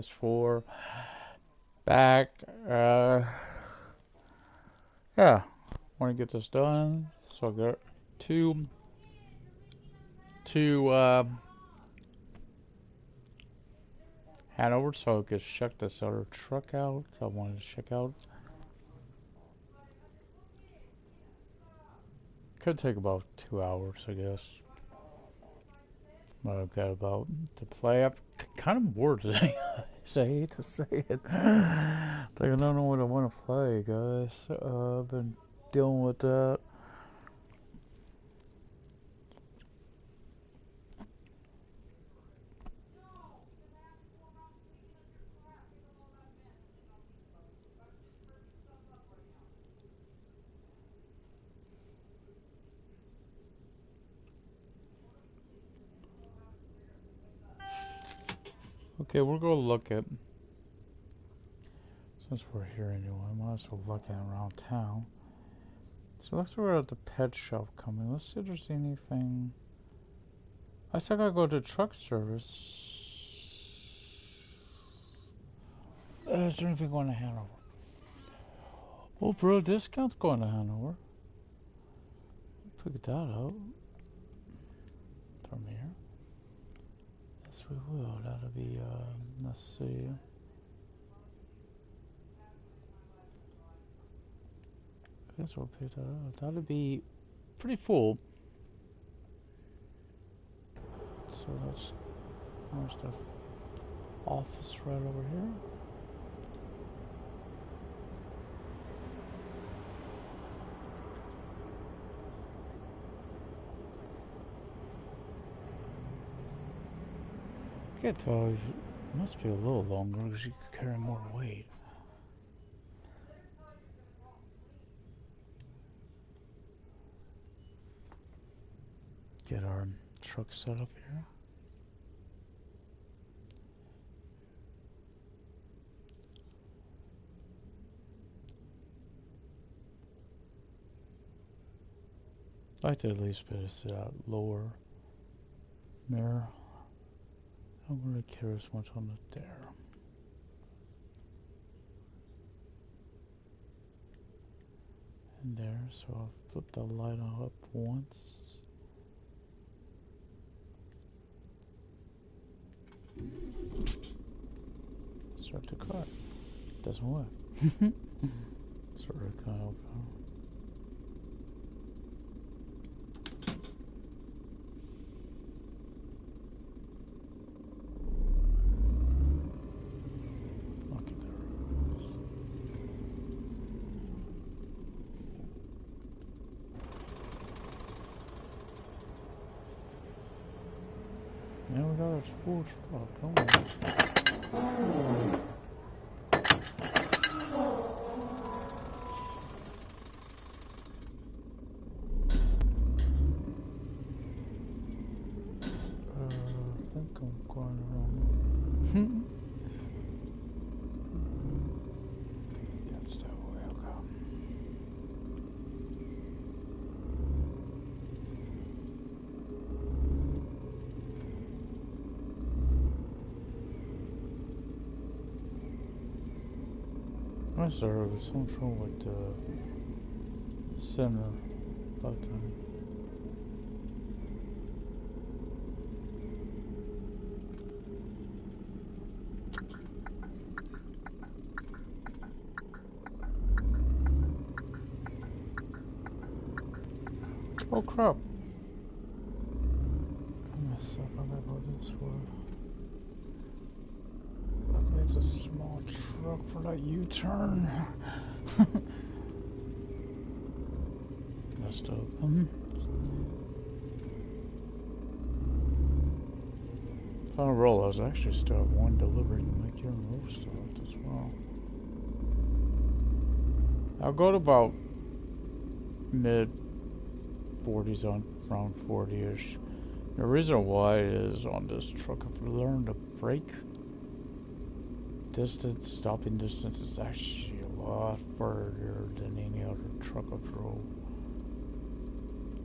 Road-PS4 back. Yeah, want to get this done. So I got two Hanover, so I could check this other truck out. I wanted to check out. Could take about 2 hours, I guess. But I've got about to play. I'm kind of bored today. I hate to say it. Like, I don't know what I want to play, guys. I've been dealing with that. Okay, we're going to look at, since we're here anyway, I might as well look at around town. So let's go at the pet shop coming. Let's see if there's anything. I still gotta go to truck service. Is there anything going to Hanover? Oh, bro, discount's going to Hanover. Pick that out from here. Yes, we will. That'll be, let's see. I guess we'll pick that out. That'll be pretty full. So that's, there's the office right over here. I can't tell. It must be a little longer because you could carry more weight. Get our truck set up here. I like to at least put it out lower mirror. I don't really care as much on it there. And there, so I'll flip the light up once. Start the car. Doesn't work. Sort of kind of. Yeah, we got a full truck, don't we? I think I'm going around. That's the way I'll go. Unless there was something wrong with the center button. Oh crap! I messed up. I gotta go this way. Luckily it's a small truck for that U-turn. Messed up. If I realize I actually still have one delivery to make here in Rostock as well. I'll go to about mid 40s on around 40ish. The reason why is on this truck, I've learned to brake distance, stopping distance is actually a lot further than any other truck I've drove.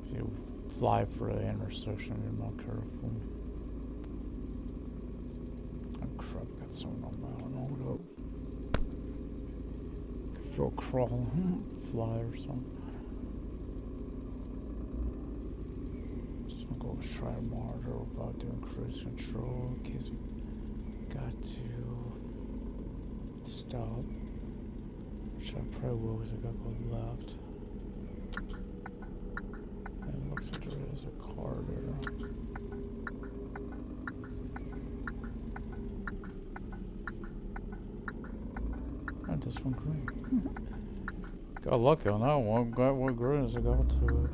If you fly for an intersection and you're not careful. Oh crap, got someone on my Go crawl, fly or something. Just gonna go try to monitor without doing cruise control in case we got to stop. Which I probably will because I gotta go left. And it looks like there is a car there. And this one green. Got lucky on that one. Got one green as I got to it.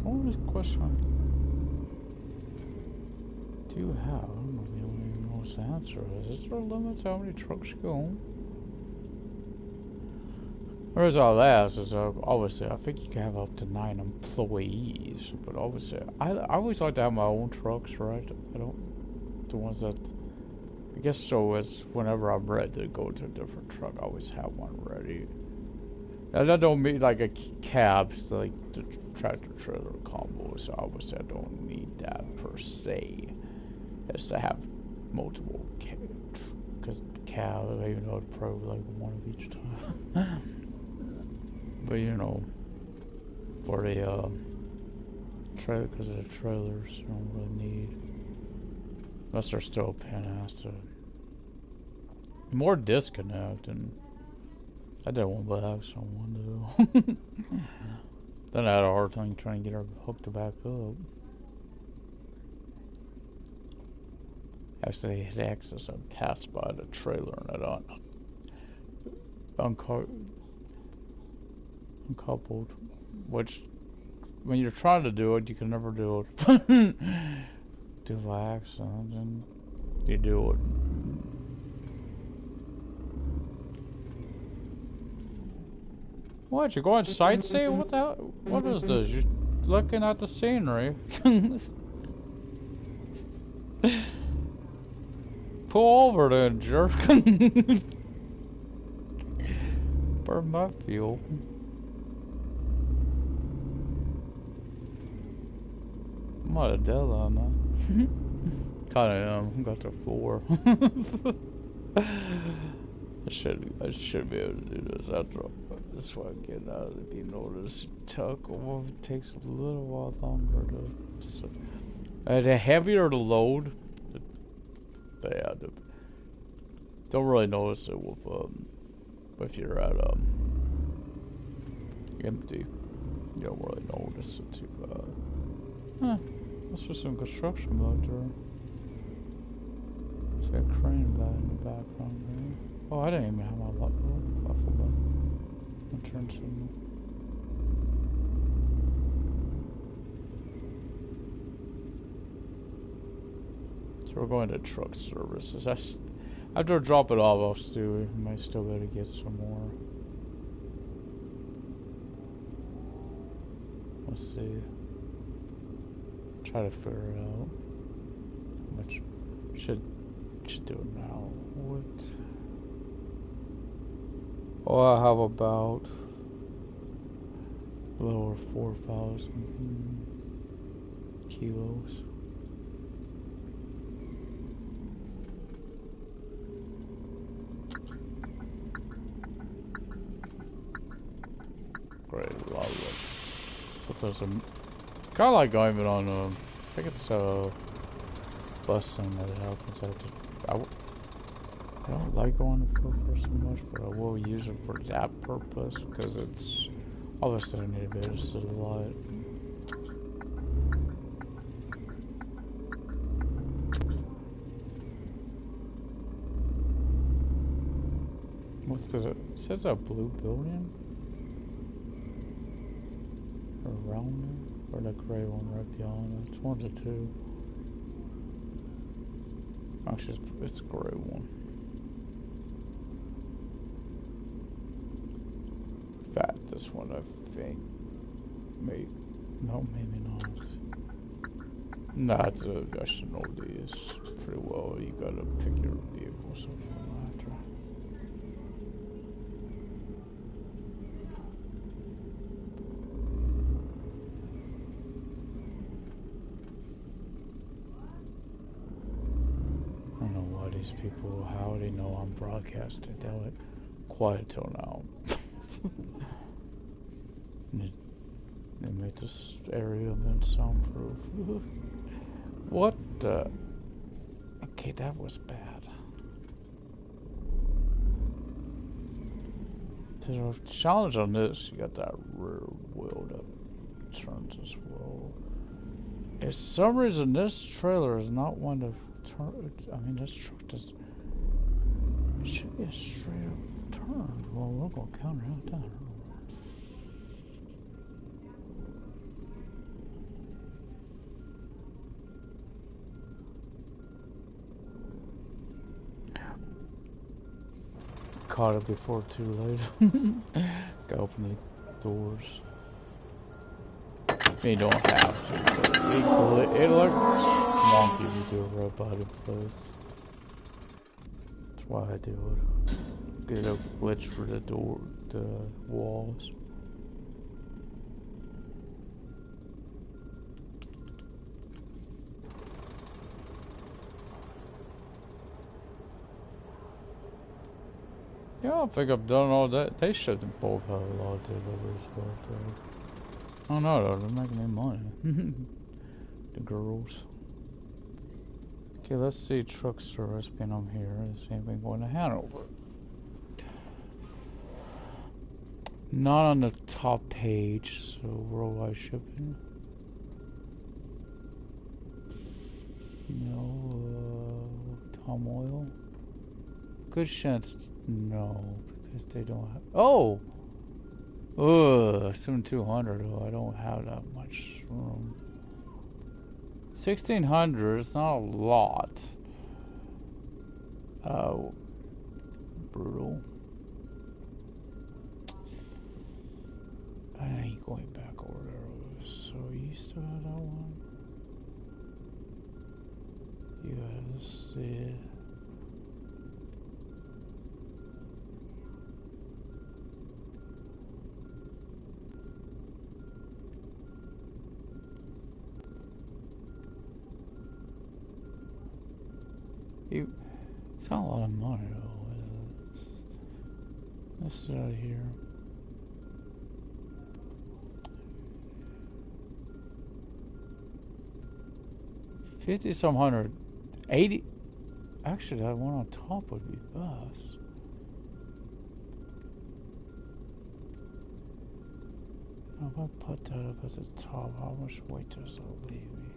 Only question do you have? I don't know if you even know what the answer is. Is there a limit to how many trucks go? The reason I ask is obviously I think you can have up to 9 employees, but obviously I always like to have my own trucks, right? I don't the ones that I guess so. As whenever I'm ready to go to a different truck, I always have one ready. Now that don't mean like a cabs like the tractor trailer combo, so obviously I don't need that per se. It's to have multiple because cab, even though it's probably like one of each time. But you know, for the trailer, because of the trailers, you don't really need. Unless they're still a pain ass to. More disconnect, and I did one by accident one too. Then I had a hard time trying to get her hooked back up. Actually, I had access and passed by the trailer and it uncoupled, which when you're trying to do it, you can never do it. Do by accident, and you do it. What, you going sightseeing? What the hell? What is this? You're looking at the scenery. Pull over then, jerk. Burn my fuel. I'm not a deadline, man. Kinda am. Got to 4. I should be able to do this after this one getting out of the notice. It takes a little while longer to. The heavier the load, yeah, don't really notice it with if you're at empty. You don't really notice it too bad. Huh? That's just some construction out there. See a crane in the background there. Oh, I didn't even have my buffalo button. I'll turn signal. So we're going to truck services. After I drop it off, I might still be able to get some more. Let's see. Try to figure it out. How much should do it now? What? Oh, I have about a little over 4,000 kilos. Great, love it. So there's some kind of like going on. I think it's a bus thing that it happens. I don't like going to for so much, but I will use it for that purpose because it's obviously I need to be able to see the light. What's because it says a blue building around there, or the gray one right beyond it. It's one of the two. Actually, it's a gray one. In fact, this one I think no, maybe not. Nah, I should know these pretty well. You gotta pick your vehicle so far after. these people, how they know I'm broadcasting? They're like, quiet till now. They made this area then soundproof. What the? Okay, that was bad. There's a challenge on this. You got that rear wheel that turns as well. For some reason, this trailer is not one to turn. I mean, this truck does. It should be a straight up turn. Well, we're gonna counter out that. Caught it before too late. Gotta open the doors. You don't have to, but it looks wonky if you do a robotic place. That's why I do it. Get a glitch for the door, the walls. Yeah, I think I've done all that. They should both have a lot of deliveries, but I don't know though, they're making me money. The girls. Okay, let's see truck service bin on here. Same thing going to Hanover. Not on the top page, so worldwide shipping. No, Tom Oil. Good chance, no, because they don't have. Oh! Ugh, 7200. Oh, I don't have that much room. 1600, it's not a lot. Oh, brutal. I ain't going back over there. So you still have that one? You gotta see it. It's not a lot of money though, is it? Let's start here. $50 some hundred. 80. Actually, that one on top would be best. Now, if I put that up at the top, how much weight does that leave me?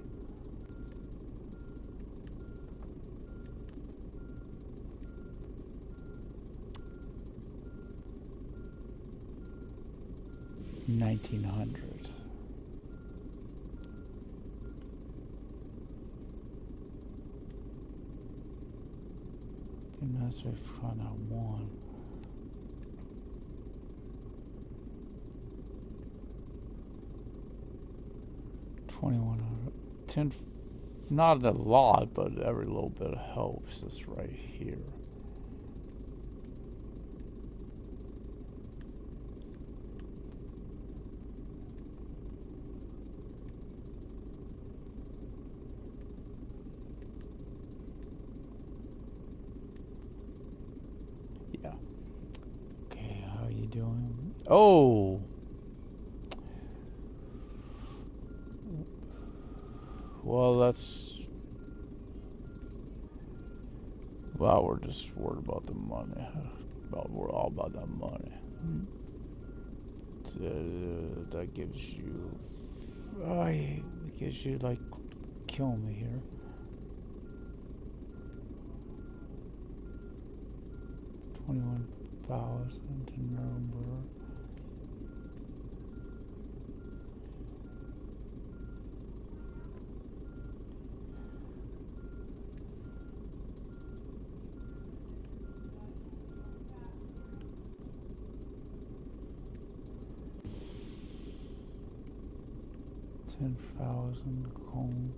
$1,900. And that's if I find out one. $2,100. 10. Not a lot, but every little bit helps. It's right here. Doing? Oh, well, that's. Well, we're just worried about the money. We're all about that money. That gives you. It gives you like killing me here. $21,000 to number. $10,000 home.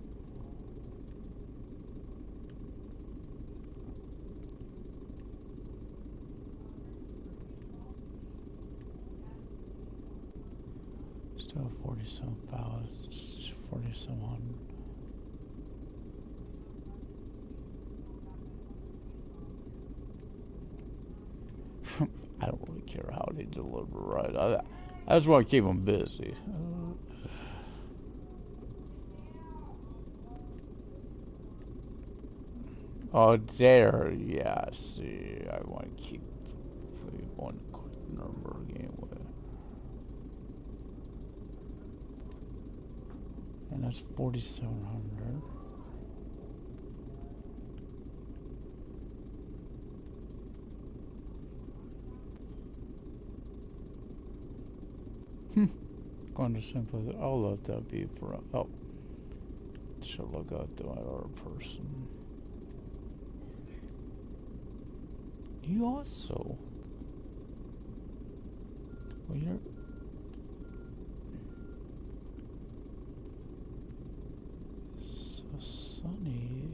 Still 40-some thousand, 40-some hundred. I don't really care how they deliver, right? I just want to keep them busy. Oh, there, yeah, see, I want to keep one quick number game with it. And that's 4,700. Going to simply, I'll let that be for, oh, should look out to my other person. You also, well, you're, so sunny,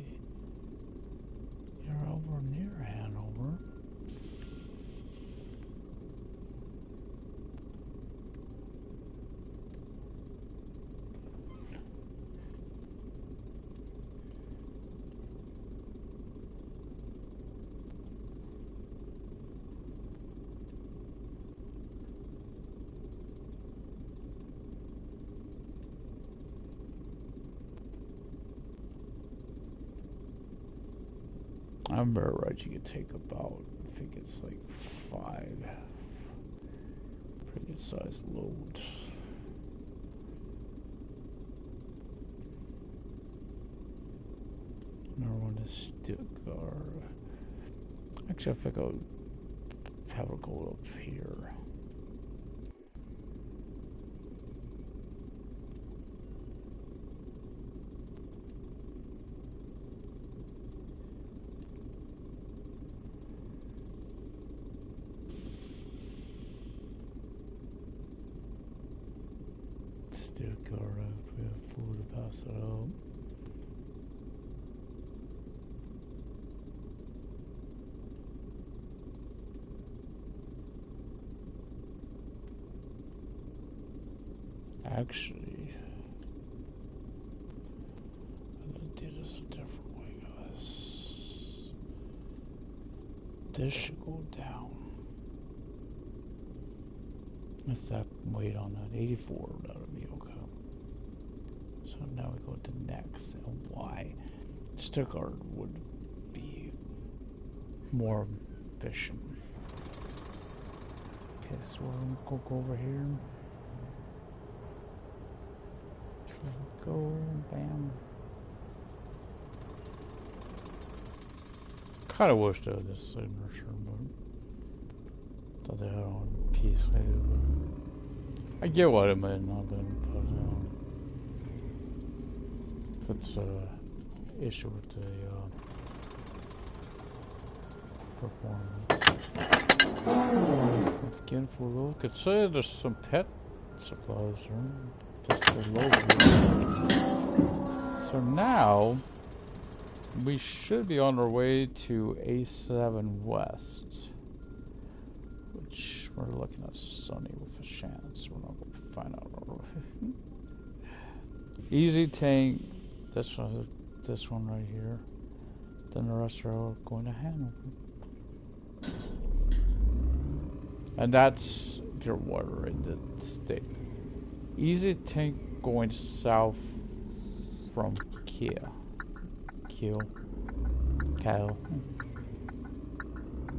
you're over near Hanover. I remember right, you could take about, I think it's like 5 pretty good sized loads. Another one is Stuttgart. Actually, I think I'll have it go up here. Stuttgart, we have 4 to pass it out. Actually, I'm gonna do this a different way, guys. This should go down. Let's have weight on that. 84, that'll be okay. So now we go to next, and why Stuttgart would be more efficient. Okay, so we're gonna go over here. Go, bam. Kind of wish they had this signature, but thought they had on piece later. But I get what it might not been, but if it's a issue with the performance. Let's get it for a little. Could say there's some pet supplies here. So now we should be on our way to A7 West, which we're looking at sunny with a chance. We're not going to find out our way. Easy tank. This one right here. Then the rest are going to Hanover, and that's your water in the state. Easy tank going south from Kyle.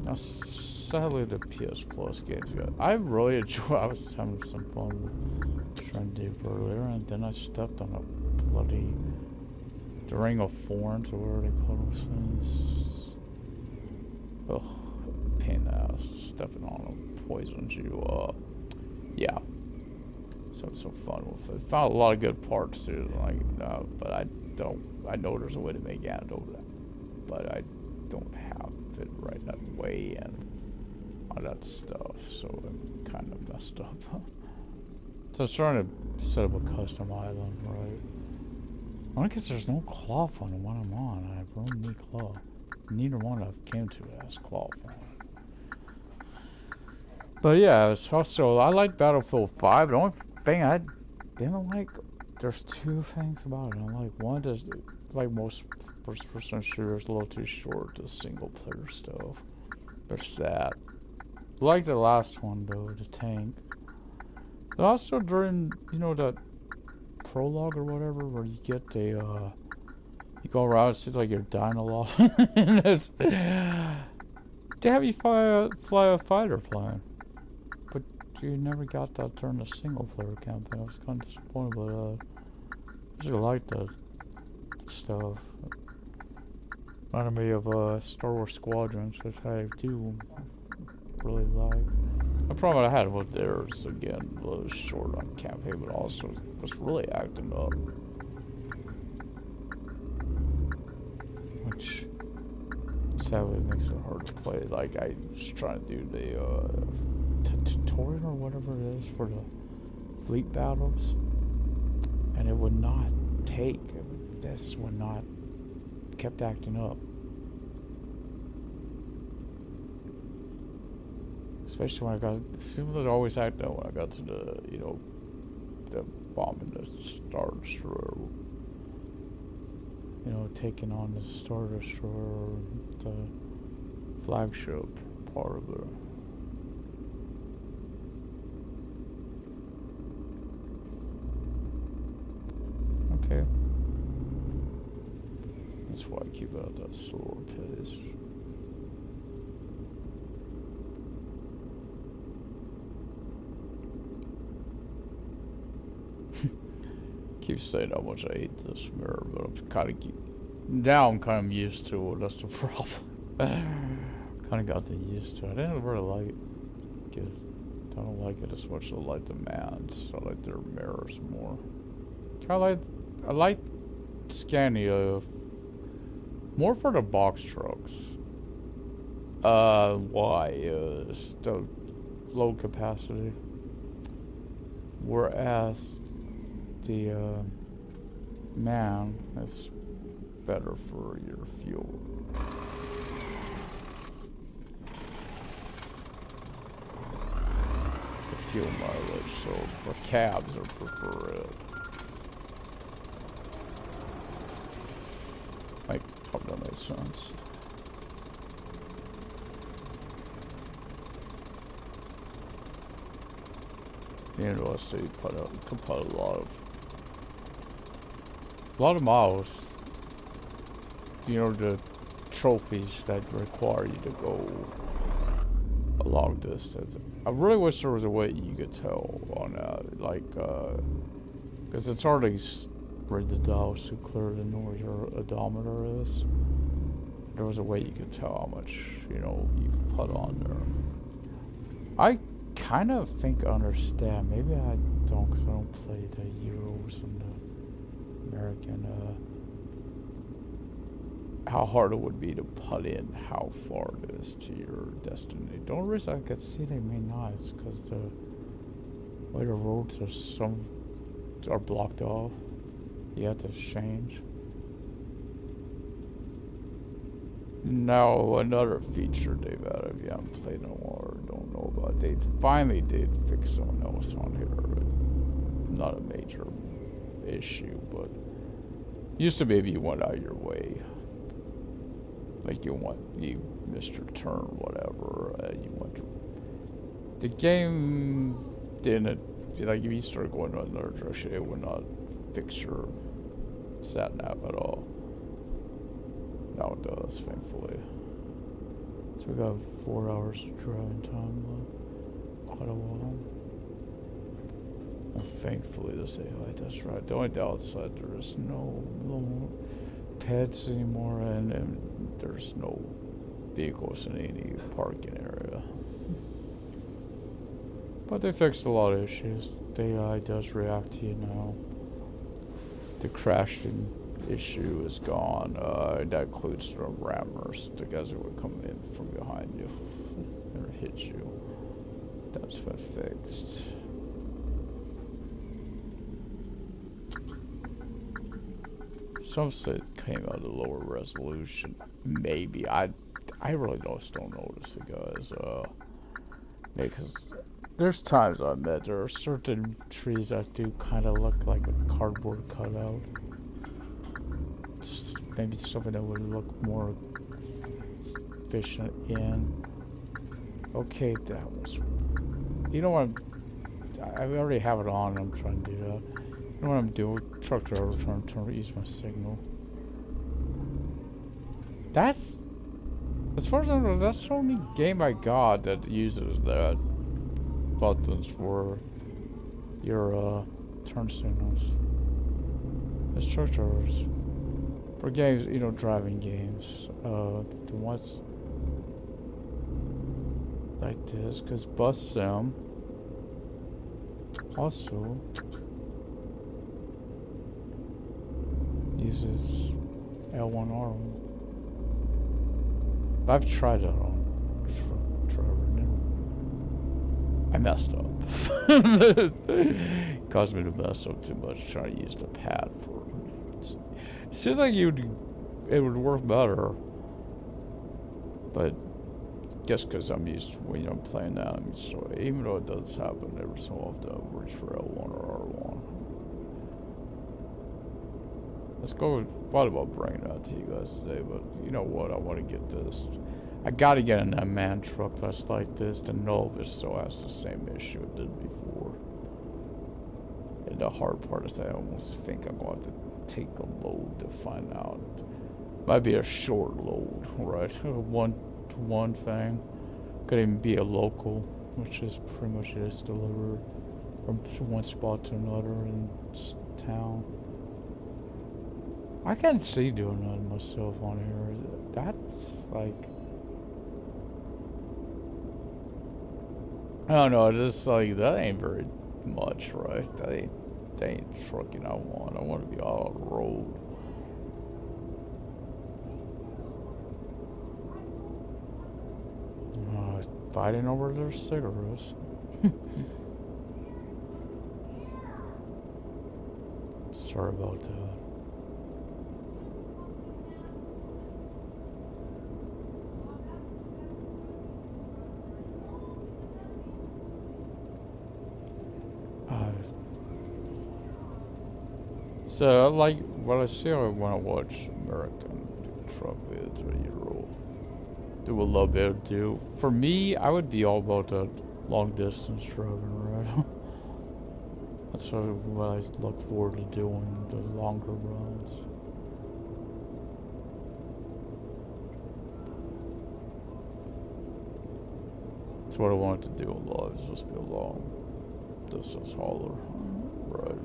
Now, sadly, the PS Plus games. I really enjoy. I was having some fun with trying to do earlier, and then I stepped on a bloody the Ring of Thorns, or whatever they call those things. Oh, pain in the ass. Stepping on them poisons you. Yeah. So it's so fun with it. Found a lot of good parts too, like, but I know there's a way to make antidote, but I don't have it right that way and all that stuff, so I'm kind of messed up. So I was trying to set up a custom island, right? I guess there's no cloth on the one I'm on. I have room need cloth. Neither one I've came to has cloth on it. But yeah, it's also, I like Battlefield 5. The only thing I didn't like, there's 2 things about it. I like one, is like most first-person shooters, a little too short, the single-player stuff. There's that. Like the last one though, the tank. But also during, you know, that prologue or whatever, where you get the, you go around, it seems like you're dying a lot. And it's, they have you fly a fighter plane. But you never got that during the single player campaign. I was kind of disappointed by that. I usually like that stuff. Reminded me of Star Wars Squadrons, which I do really like. The problem I had with theirs, again, was short on campaign, but also was really acting up. Which sadly makes it hard to play. Like, I was trying to do the tutorial or whatever it is for the fleet battles, and it would not take. This would not, kept acting up. Especially when I got, it seems like always acting up when I got to the, you know, the bombing the Star Destroyer. You know, taking on the Star Destroyer, the flagship part of it. Okay. That's why I keep it at that slower pace. Keep saying how much I hate this mirror, but I'm kind of now I'm kind of used to it. That's the problem. Kind of got used to it. I didn't really like it. I don't like it as much as I like the Mans. I like their mirrors more. I like Scania more for the box trucks. Why is the low capacity, whereas the Man is better for your fuel. The fuel mileage, so for cabs I prefer it. Like, hope that makes sense. The university could put a lot of miles. You know, the trophies that require you to go a long distance. I really wish there was a way you could tell on that, like, because it's hard to read the dials too clear to know where your odometer is. There was a way you could tell how much, you know, you put on there. I kind of think I understand. Maybe I don't, because I don't play the Euros and the American, how hard it would be to put in how far it is to your destiny. The only reason I could see they may not is because the way the roads are blocked off. You have to change. Now, another feature they've added, if you haven't played in a while or don't know about it, they finally did fix something else on here. Not a major issue, but used to be if you went out of your way. Like you missed your turn, whatever. You went. The game didn't, like, if you started going in another direction, it would not fix your sat nav at all. Now it does, thankfully. So we got 4 hours of driving time left. Quite a while. And thankfully this AI does right. The only downside, there is no pets anymore, and there's no vehicles in any parking area. But they fixed a lot of issues. The AI does react to you now. The crashing issue is gone. That includes the rammers, the guys who would come in from behind you and hit you. That's been fixed. Some say it came out of lower resolution. Maybe. I really just don't notice it, guys. Because there's times I met there are certain trees that do kind of look like a cardboard cutout. Maybe something that would look more efficient in. Okay, that was... You know what? I already have it on. I'm trying to do that. You know what I'm doing? Truck driver trying to use my signal. That's... As far as I know, that's the only game I got that uses that buttons for your turn signals. It's truck drivers. For games, you know, driving games. The ones like this, because Bus Sim also uses L1R1. But I've tried that on truck driver and I messed up. It caused me to mess up too much trying to use the pad for it. It seems like it would work better, but just because I'm used to when I'm playing that, so even though it does happen every so often, I'll reach for L1 or R1. Let's go. Thought about bringing that to you guys today, but you know what? I want to get this. I gotta get in that man truck that's like this. The Nova still has the same issue it did before. And the hard part is that I almost think I'm going to take a load to find out. Might be a short load, right? One thing. Could even be a local, which is pretty much just delivered from one spot to another in town. I can't see doing that myself on here. That's like, I don't know, just like, that ain't very much, right? That ain't trucking I want. I want to be all on the road. Fighting over their cigarettes. Sorry about that. So, like, what I see when I watch American truck vids, where you roll, do a little bit of do. For me, I would be all about the long distance driving, right? That's what I look forward to doing, the longer runs. That's what I wanted to do a lot, is just be a long distance hauler, right?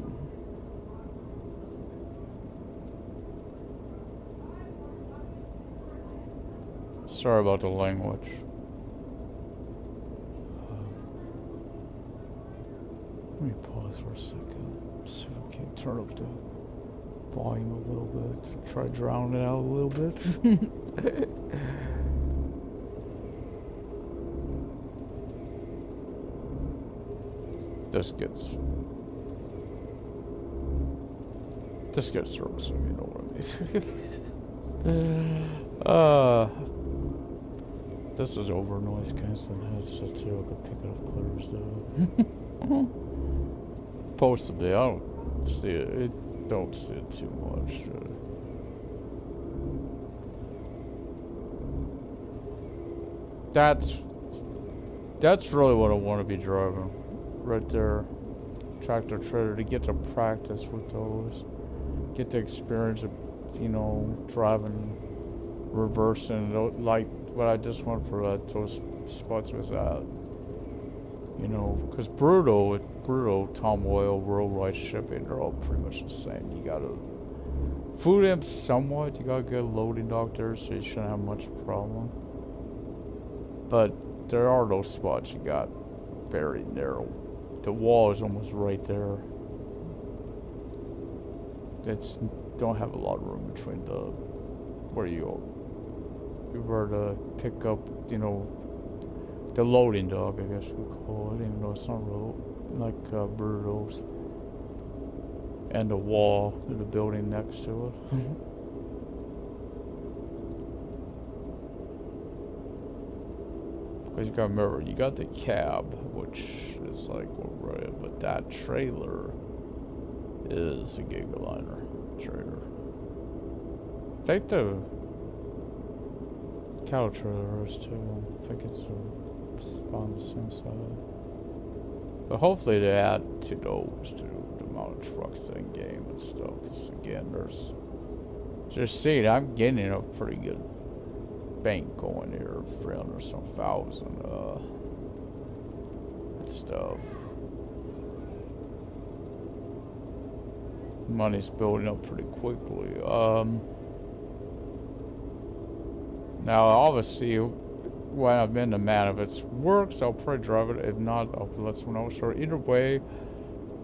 Sorry about the language. Let me pause for a second. See if I can turn up the volume a little bit. Try drowning it out a little bit. This gets roughsome, you know what I mean. This is over noise canceling headset too. I could pick it up clear as day. Possibly, I don't see it. Don't see it too much. That's really what I want to be driving, right there. Tractor trailer, to get to practice with those, get the experience of, you know, driving, reversing, like what I just went for those spots was that. You know, because Bruto, Tom Oil, Worldwide Shipping, they're all pretty much the same. You gotta food them somewhat. You gotta get a loading dock there, so you shouldn't have much problem. But there are those spots you got very narrow. The wall is almost right there. It's don't have a lot of room between the where you were to pick up, you know, the loading dock, I guess we call it, even though it's not real, like Bruto's, and the wall to the building next to it. Because you gotta remember, you got the cab, which is like, right, but that trailer is a Gigaliner trailer. I think the cattle trailer is too. I think it's on the same side. But hopefully they add to those to the amount of trucks in game and stuff. Because again, there's just seeing I'm getting a pretty good bank going here, 300 some thousand and stuff. Money's building up pretty quickly. Now obviously when I'm in the man, if it works, I'll probably drive it. If not, I'll let someone else. Or either way,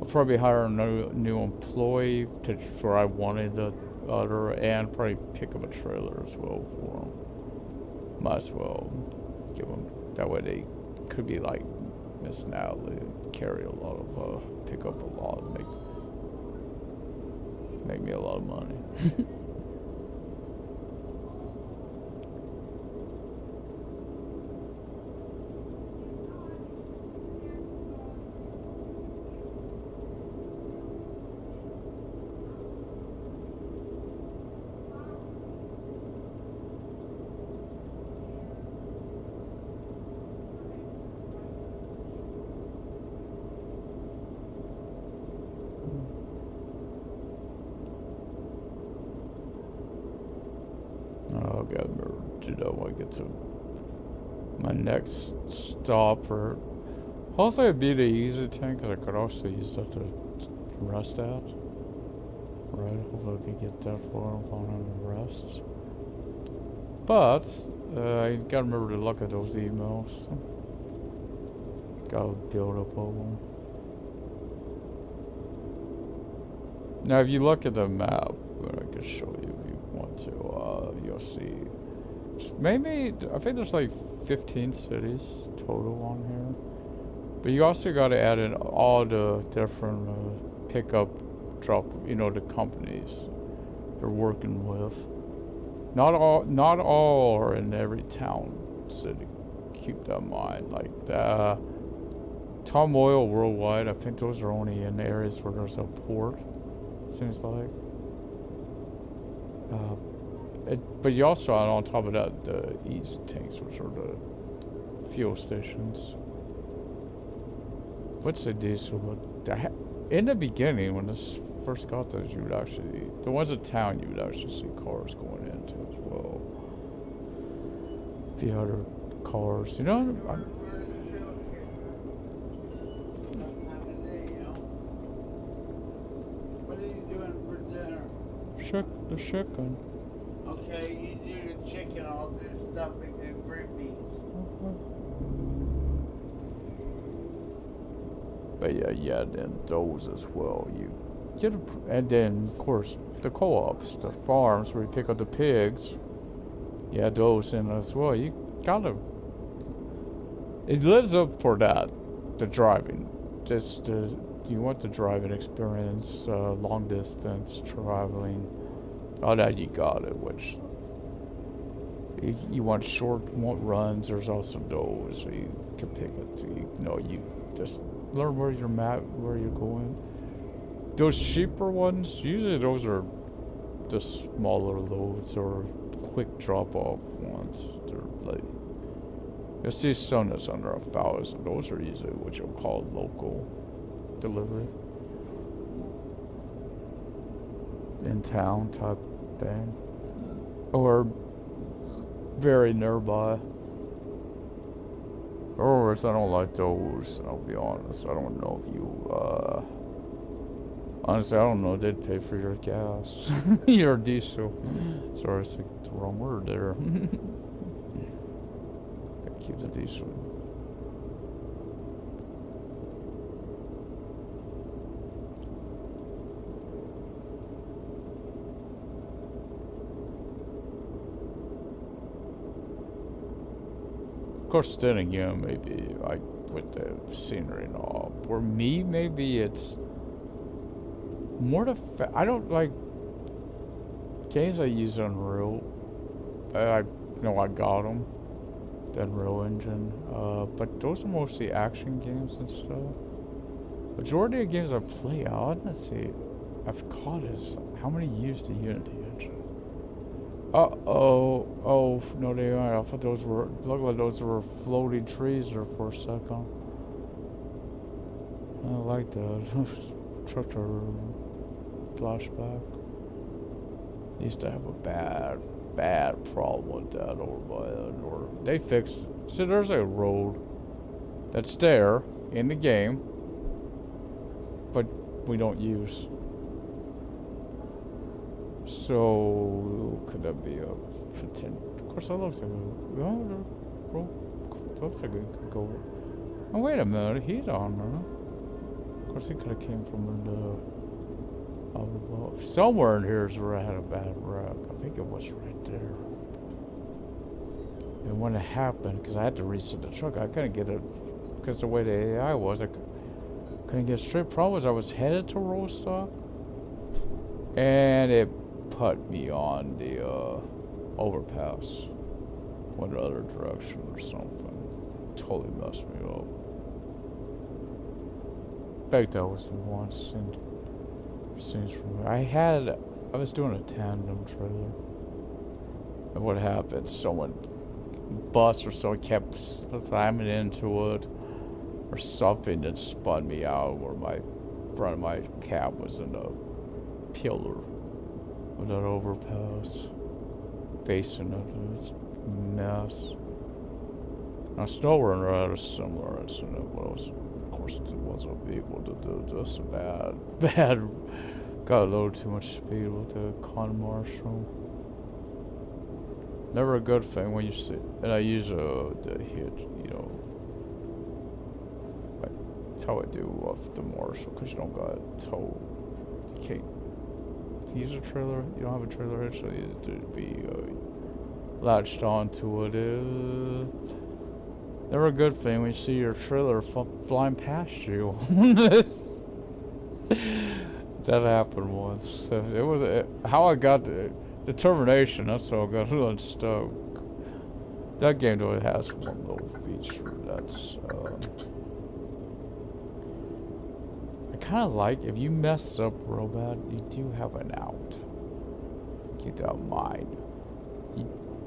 I'll probably hire a new employee to drive one of the other, and probably pick up a trailer as well for them. Might as well give them. That way they could be like missing out. They carry a lot of, pick up a lot, make me a lot of money. Oh, I gotta do that when I get to my next stop. Or hopefully it'd be the easy tank, because I could also use that to rest at. Right, hopefully I could get that for him on the rest. But I gotta remember to look at those emails. Gotta build up of them. Now, if you look at the map, I can show you if you want to. You'll see. Maybe I think there's like 15 cities total on here. But you also got to add in all the different pickup, drop. You know, the companies they're working with. Not all are in every town, city. Keep that in mind. Like Tom Oil Worldwide, I think those are only in areas where there's a port. Seems like. But you also, on top of that, the easy tanks, which are the fuel stations. What's the diesel? But in the beginning, when this first got those, you would actually, the ones in town, you would actually see cars going into as well. The other cars, you know. The chicken. Okay, you do the chicken, I'll do stuffing and green beans. But yeah, then those as well. You get, and then of course the co-ops, the farms where you pick up the pigs. Yeah, those in as well. You gotta. It lives up for that, the driving. Just you want the driving experience, long distance traveling. All that you got it, which you want short runs. There's also those so you can pick it. You just learn where you're where you're going. Those cheaper ones, usually those are the smaller loads or quick drop-off ones. They're like, you'll see some that's under 1,000. Those are usually what you'll call local delivery. In town type thing, or very nearby. Or I don't like those. I'll be honest. I don't know if you. Honestly, I don't know. They'd pay for your gas, your diesel. Sorry, it's the wrong word there. Gotta keep the diesel. Of course, then again, maybe like with the scenery and all. For me, maybe it's more the I don't like games I use Unreal. I know I got them, the Unreal Engine. But those are mostly action games and stuff. Majority of games I play, let's see, I've caught is how many use the Unity engine. Uh-oh. Oh, no, they aren't. I thought those were, looked like those were floating trees there for a second. I don't like that. Trucker flashback. Used to have a bad problem with that over by that. Or they fixed. See, there's a road that's there in the game, but we don't use. So could that be a pretend? Of course, that looks like a. Oh, looks like it could go. Oh, wait a minute, he's on there. Of course, he could have came from the. Somewhere in here is where I had a bad wreck. I think it was right there. And when it happened, because I had to reset the truck, I couldn't get it because the way the AI was, I couldn't get straight. Problem was I was headed to Rostock, and it put me on the overpass, went the other direction or something. Totally messed me up. In fact, that was the one scene. Scenes from I was doing a tandem trailer, and what happened? Someone, bus or someone kept slamming into it, or something that spun me out where my front of my cab was in a pillar of that overpass, facing it. It's a mess. Now, SnowRunner had a similar incident, but of course, it wasn't a vehicle to do this bad. Got a little too much speed with the con marshal. Never a good thing when you see. And I use the hit, you know. That's how I do off the marshal, because you don't got tow. You can't use a trailer. You don't have a trailer hitch, so you have to be latched onto it. Never a good thing when you see your trailer flying past you. That happened once. So it was how I got the determination. That's how I got unstuck. That game though, it has one little feature that's I kind of like. If you mess up real bad, you do have an out. Keep that in mind.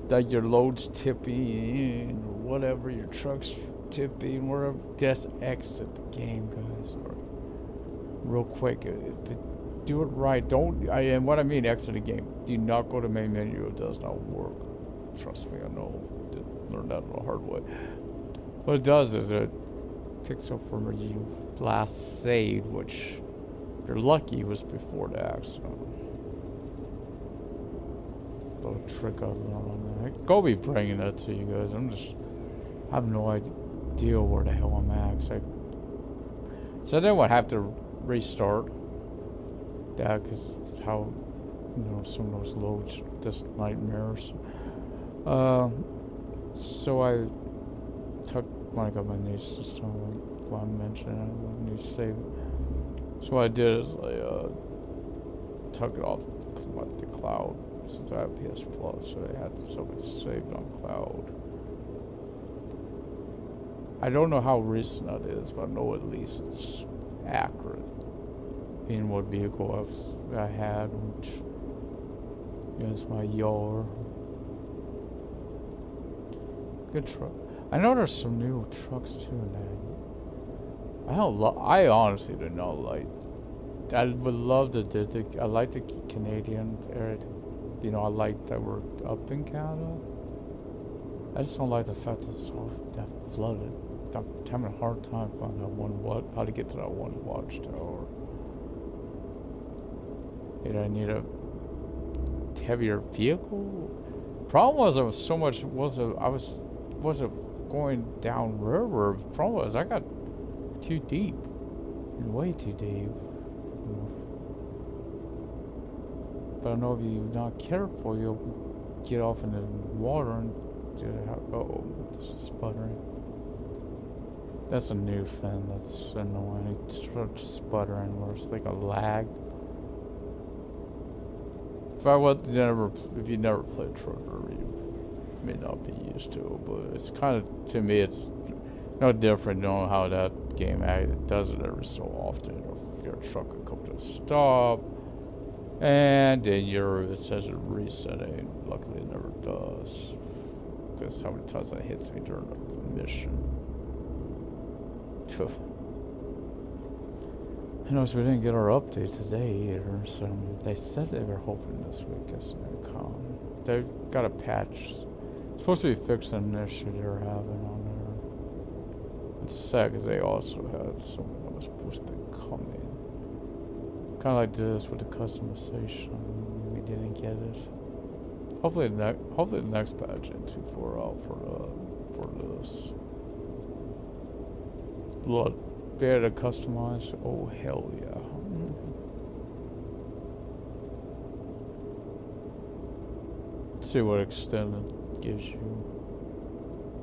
Like your load's tipping or whatever, your truck's tipping, wherever. Just exit the game, guys. Or real quick. Do it right. And what I mean, exit the game. Do not go to main menu. It does not work. Trust me, I know. Learned that the hard way. What it does is it picks up from where you last saved, which, if you're lucky, was before the accident. Little trick I've learned on that. Go be bringing that to you guys. I have no idea where the hell I'm at. So then I have to restart. Yeah, because how, some of those loads, just nightmares. So I took, when I got my new system, like I mentioned, I need to save it. So what I did is I took it off the cloud, since I have PS Plus, so I had something saved on cloud. I don't know how recent that is, but I know at least it's accurate. In what vehicle I had, which is my Yar. Good truck. I know there's some new trucks too now. I honestly do not like. I would love to do I like the Canadian area. I like that we're up in Canada. I just don't like the fact that it's all that flooded. I'm having a hard time finding how to get to that one watchtower. I need a heavier vehicle. Problem was I wasn't going down river. Problem was I got too deep, and way too deep. But I know if you're not careful, you'll get off in the water and this is sputtering. That's a new thing. That's annoying. It starts sputtering where it's like a lag. If you never played Trucker, you may not be used to it, but it's kind of, to me, it's no different knowing how that game does it every so often. If your truck could come to a stop, And then it says it resetting. Luckily it never does. Because how many times that hits me during a mission. Phew. I noticed we didn't get our update today either, so they said they were hoping this week it's gonna come. They've got a patch. It's supposed to be fixing an issue they were having on there. It's sad because they also had something that was supposed to be coming. Kind of like this with the customization. We didn't get it. Hopefully the next patch ain't too far out for this. Look, they had to customize. Oh hell yeah! Let's see what extent it gives you.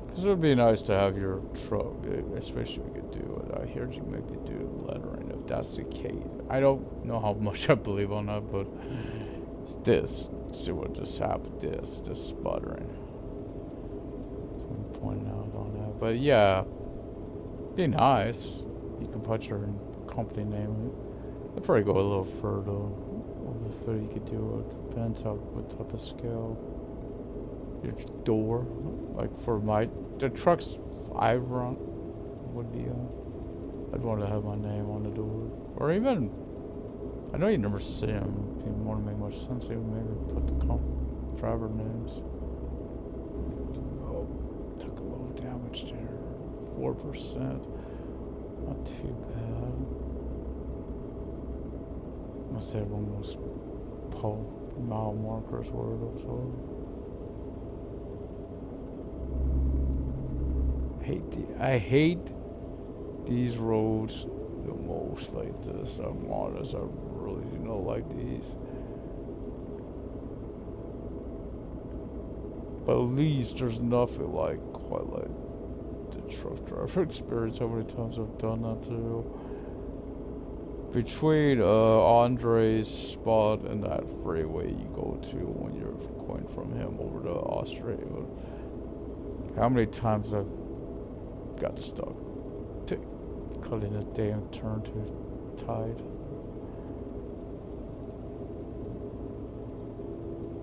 Because it would be nice to have your truck, especially if you could do it. I heard you maybe do lettering if that's the case. I don't know how much I believe on that, but it's this. Let's see what just happened. This sputtering. Someone pointed out on that, but yeah, be nice. You can put your company name. I'd probably go a little further. Over further you could do it. Depends on what type of scale. Your door, like for the trucks I run would be I'd want to have my name on the door, or even I know you never see them. If you want to make much sense, you maybe put the driver names. Oh, took a little damage there, 4%, not too bad. Must have almost mile markers were it also. I hate these roads the most like this. I'm honest, I really do not like these. But at least there's nothing quite like the truck driver experience. How many times I've done that too. Between Andre's spot and that freeway you go to when you're going from him over to Australia. How many times I've got stuck cutting a damn turn to tide.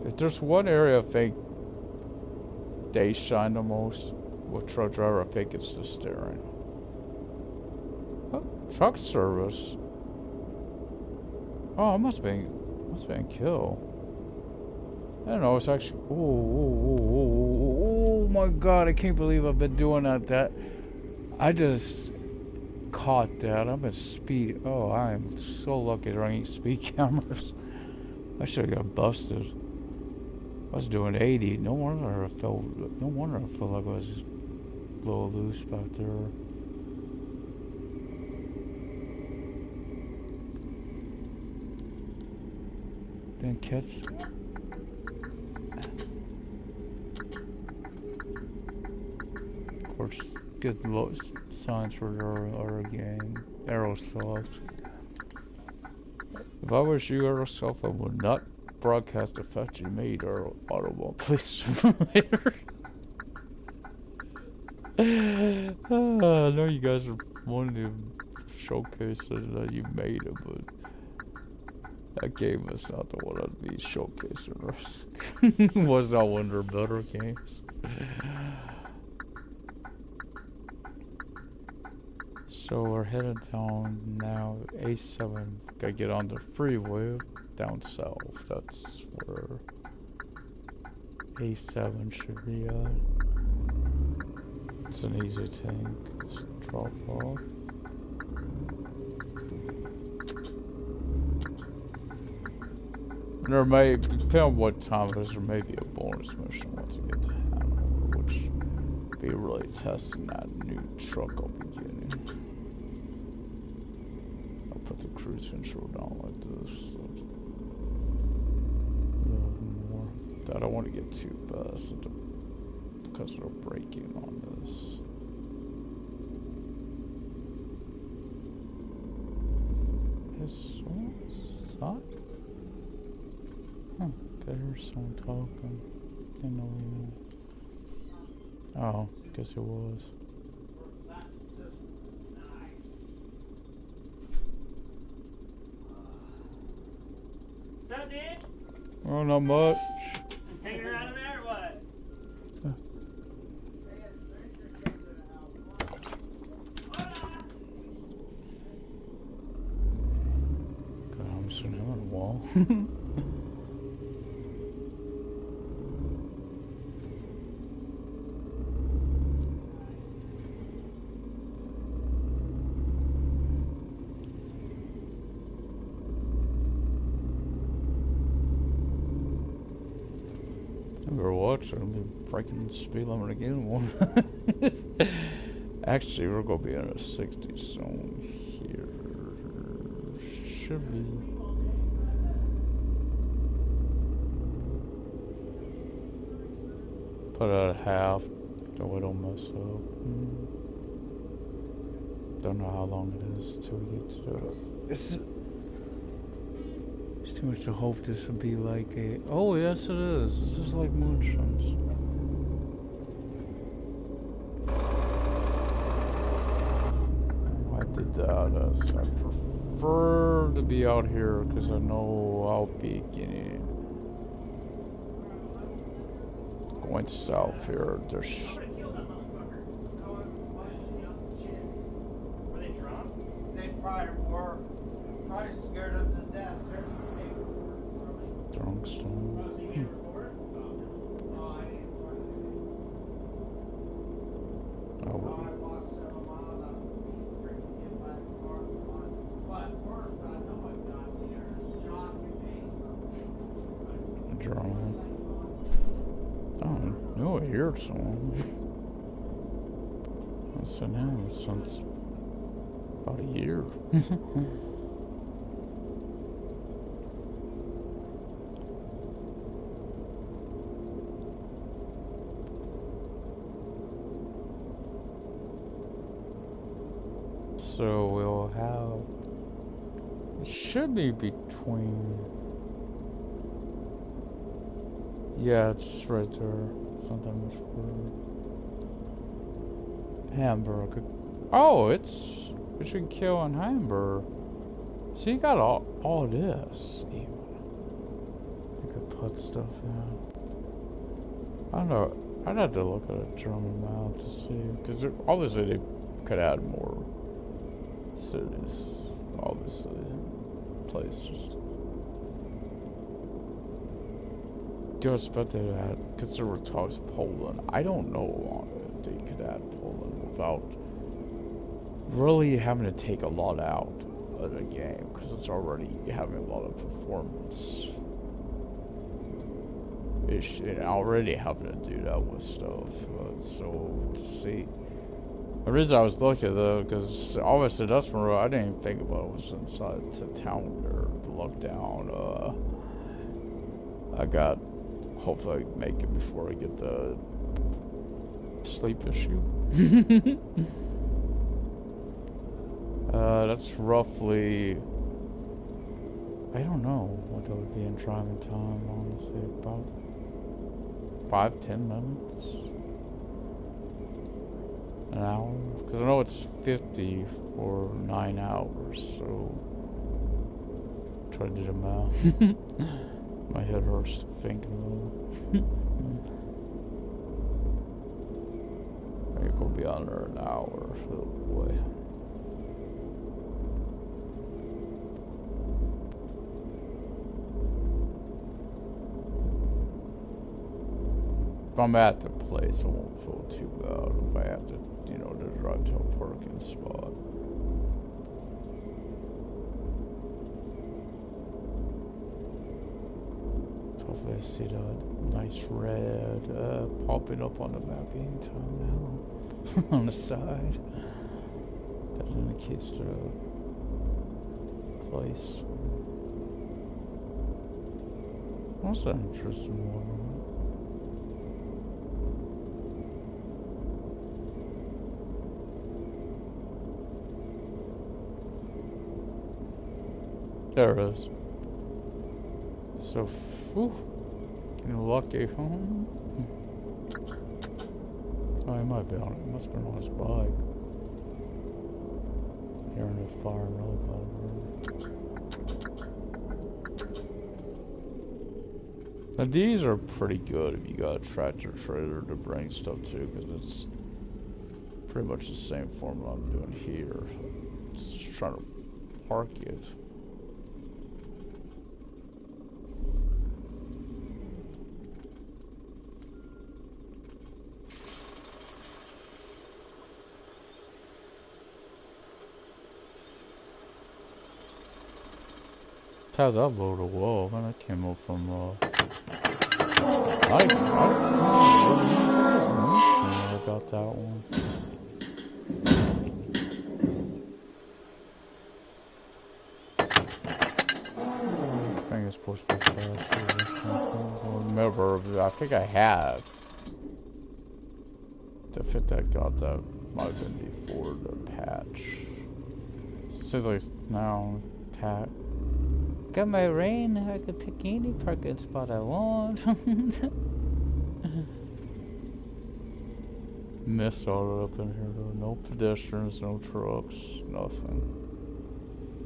If there's one area I think they shine the most with truck driver, I think it's the steering. Oh, truck service. Oh, it must have been kill. I don't know, it's actually oh my god, I can't believe I've been doing that. I just caught that. I'm at speed. Oh, I am so lucky there ain't speed cameras. I should have got busted. I was doing 80. No wonder I felt like I was a little loose back there. Didn't catch. Of course, good signs for our game. Aerosoft. If I was you, Aerosoft, I would not broadcast the fact you made our automobile police simulator. I know you guys are wanting to showcase that you made it, but that game is not the one I'd be showcasing. Was not one of their better games. So we're headed down now. A7, gotta get on the freeway down south. That's where A7 should be at. It's an easy tank. It's drop off. And there may, depending on what time it is, there may be a bonus mission once you get to Hanover, which will be really testing that new truck I'll be getting. I'll put the cruise control down like this. So a little more. I don't want to get too fast because they're braking on this. This one? Huh, I heard someone talking. Didn't know who. Oh, guess it was. What's up, dude? Oh, not much. Hanging around in there or what? God, I'm sitting him on the wall. Never watched it. I'll be breaking the speed limit again. Actually, we're gonna be in a 60 zone here. Should be. Put it at half, so it don't mess up. Don't know how long it is till we get to the. It's too much to hope this would be like a. Oh yes, it is. This is like Moonshots. I did that as I prefer to be out here because I know I'll be going south here. There's. Were they drunk? They probably were. Probably scared them to death. Drunk stone. Oh, so you can record? No, I didn't want to. Oh, I walked 7 miles. I freaking hit by the car. But worse, I know it got me there. Shock and anger. drunk. I knew I heard someone. I've seen him since about a year. So we'll have. It should be between. Yeah, it's right there. It's not that much further. Hamburg. Oh, it's. We should kill in Hamburg. So you got all this, even. You could put stuff in. I don't know. I'd have to look at a German map to see. Because obviously they could add more cities. Obviously. Places. Just but they had, because there were talks Poland. I don't know if they could add Poland without really having to take a lot out of the game, because it's already having a lot of performance issue, and already having to do that with stuff. So let's see. The reason I was looking though, because obviously that's from I didn't even think about it was inside the town there. The lockdown. I got. Hopefully I make it before I get the sleep issue. That's roughly, I don't know what that would be in driving time, honestly, about 5-10 minutes, an hour, because I know it's 50 for 9 hours, so try to do the math. My head hurts thinking about it. I think we'll be under an hour, so boy. If I'm at the place, I won't feel too bad if I have to, to drive to a parking spot. Hopefully I see that nice red popping up on the map anytime now. On the side. That indicates the place. What's that interesting one? There it is. So, whew, getting lucky. Oh, he might be on it. Must have been on his bike. Hearing a fire really bad. Now these are pretty good if you got a tractor trailer to bring stuff to, because it's pretty much the same formula I'm doing here. Just trying to park it. How's that load of wall? Man, that came up from I got that one. I think it's supposed to be faster. I remember, I think I had to fit that. Got that might have been before the patch. Seems like now patch. Got my rain. I could pick any parking spot I want. Mist all up in here though. No pedestrians, no trucks, nothing.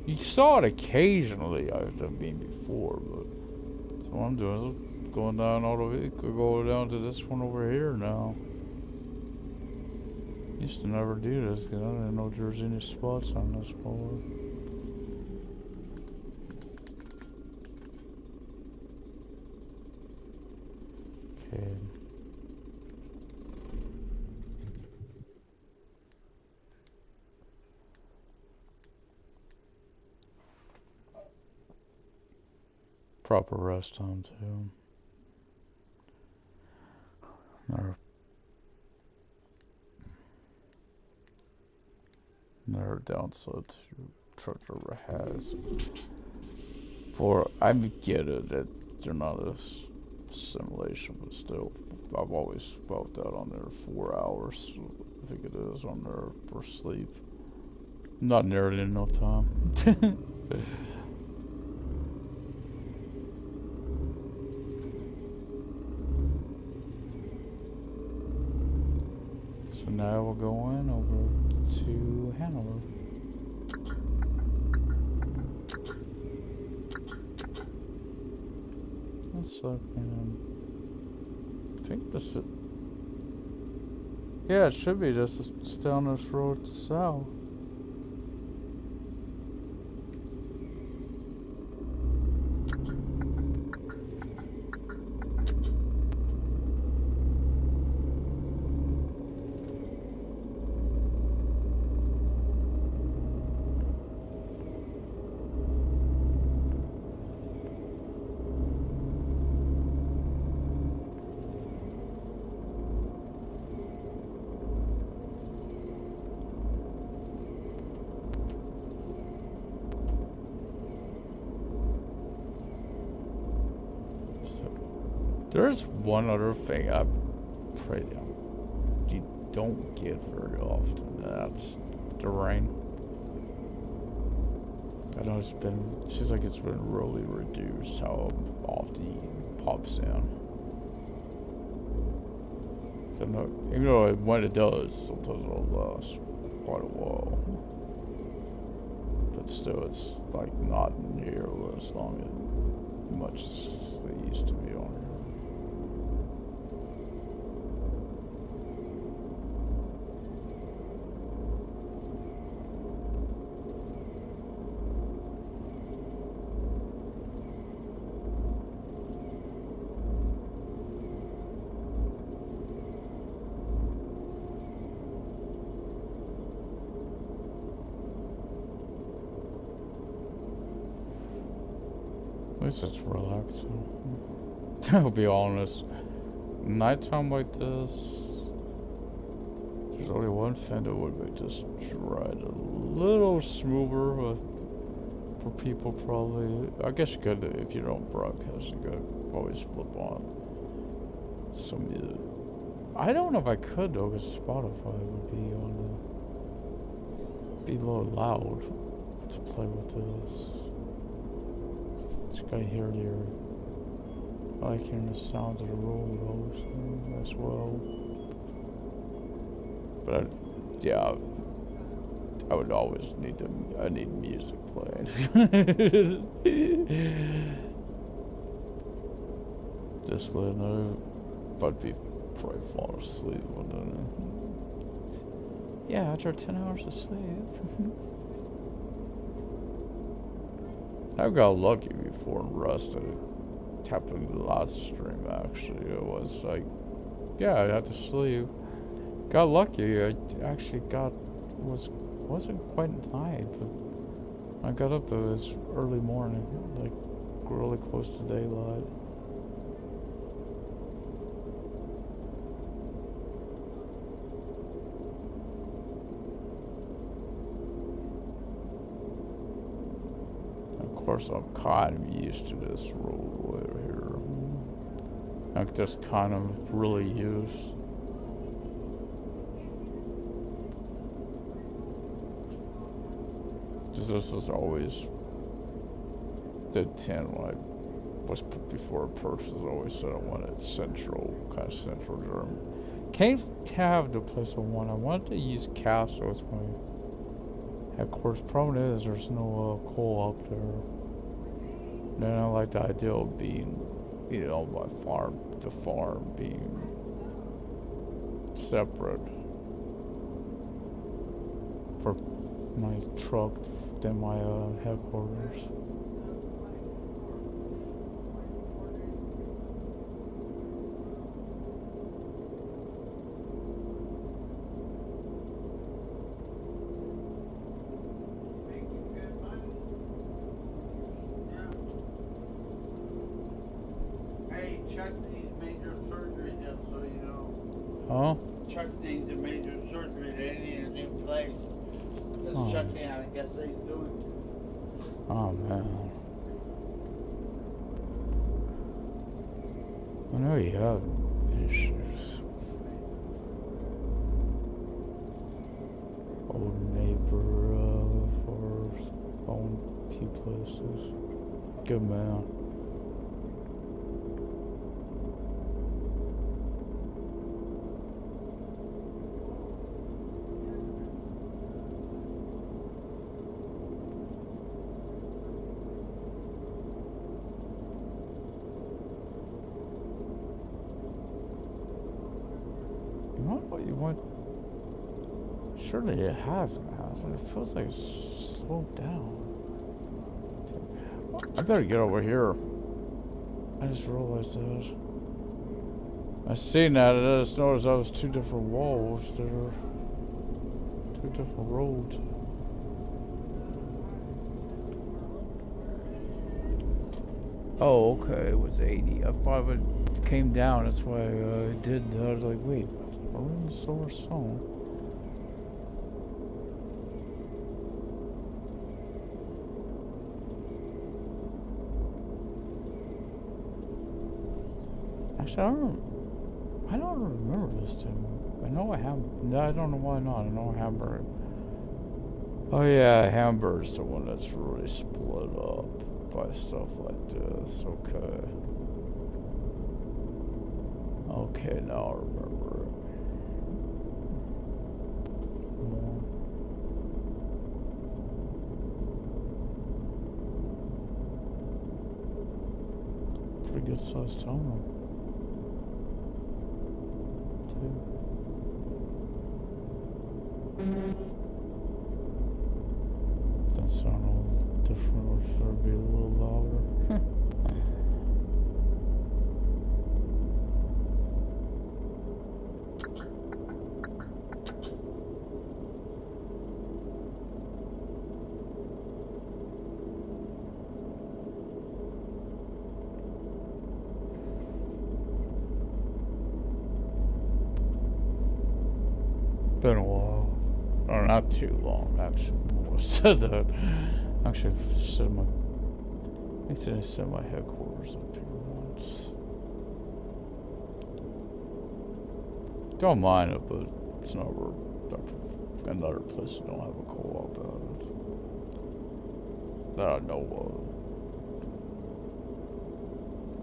You saw it occasionally. I've been before, but so what I'm doing is going down all the way. Could go down to this one over here now. Used to never do this because I didn't know there was any spots on this floor. Okay. Proper rest time too. Another downside truck driver has. For I get it that they're not a simulation, but still, I've always felt that on there 4 hours. I think it is on there for sleep. Not nearly enough time. So now we're going over to Hanover. That's like, I think this is, yeah, it should be just down this road south. There's one other thing I pray you don't get very often. That's the rain. I know it seems like it's been really reduced how often it pops in. So no, even though when it does, sometimes it'll last quite a while. But still, it's like not nearly as much as it used to be on here. At least it's relaxing. I'll be honest. Nighttime like this, there's only one thing that would make this ride a little smoother for people probably. I guess you could, if you don't broadcast, you could always flip on some music. I don't know if I could though, because Spotify would be a little loud to play with this. I hear I like hearing the sounds of the road as well. But yeah, I would always need I need music playing. Just letting know, but be probably fall asleep. Yeah, after 10 hours of sleep. I got lucky before in Rust. It happened the last stream actually. It was like, yeah, I had to sleep. Got lucky. I actually wasn't quite night, but I got up. It was early morning, like really close to daylight. Of course, I'm kind of used to this roadway here. Like just kind of really used. Just this was always the 10 when I was put before a purchase. Always said I wanted central, kind of central German. Can't have the place I want. I wanted to use Castle as my headquarters. Problem is, there's no coal up there. And I like the idea of being, you know, my farm, the farm being separate for my truck than my headquarters. Chuck needs major surgery, just so you know. Huh? Chuck needs a major surgery. They need a new place. Because Oh. Chuck, I guess they's doing. Oh man. I know you have issues. Old neighbor for own few places. Good man. You want? Surely it hasn't. It feels like it's slowed down. I better get over here. I just realized that. I seen that, and I just noticed that was two different walls. There are two different roads. Oh, okay. It was 80. I thought it came down. That's why I did that. I was like, wait. Are we in the solar zone? Actually, I don't remember this thing. I know I have. No, I don't know why not. I know Hamburg. Oh yeah, Hamburg's the one that's really split up by stuff like this. Okay. Okay, now I remember it. Pretty good sized town. Too. That sound all different, or should it be a little louder? Been a while. Or not too long, actually. I said that. Actually, I said my. I think I said my headquarters up here once. Don't mind it, but it's not another place that don't have a co-op out of it. That I know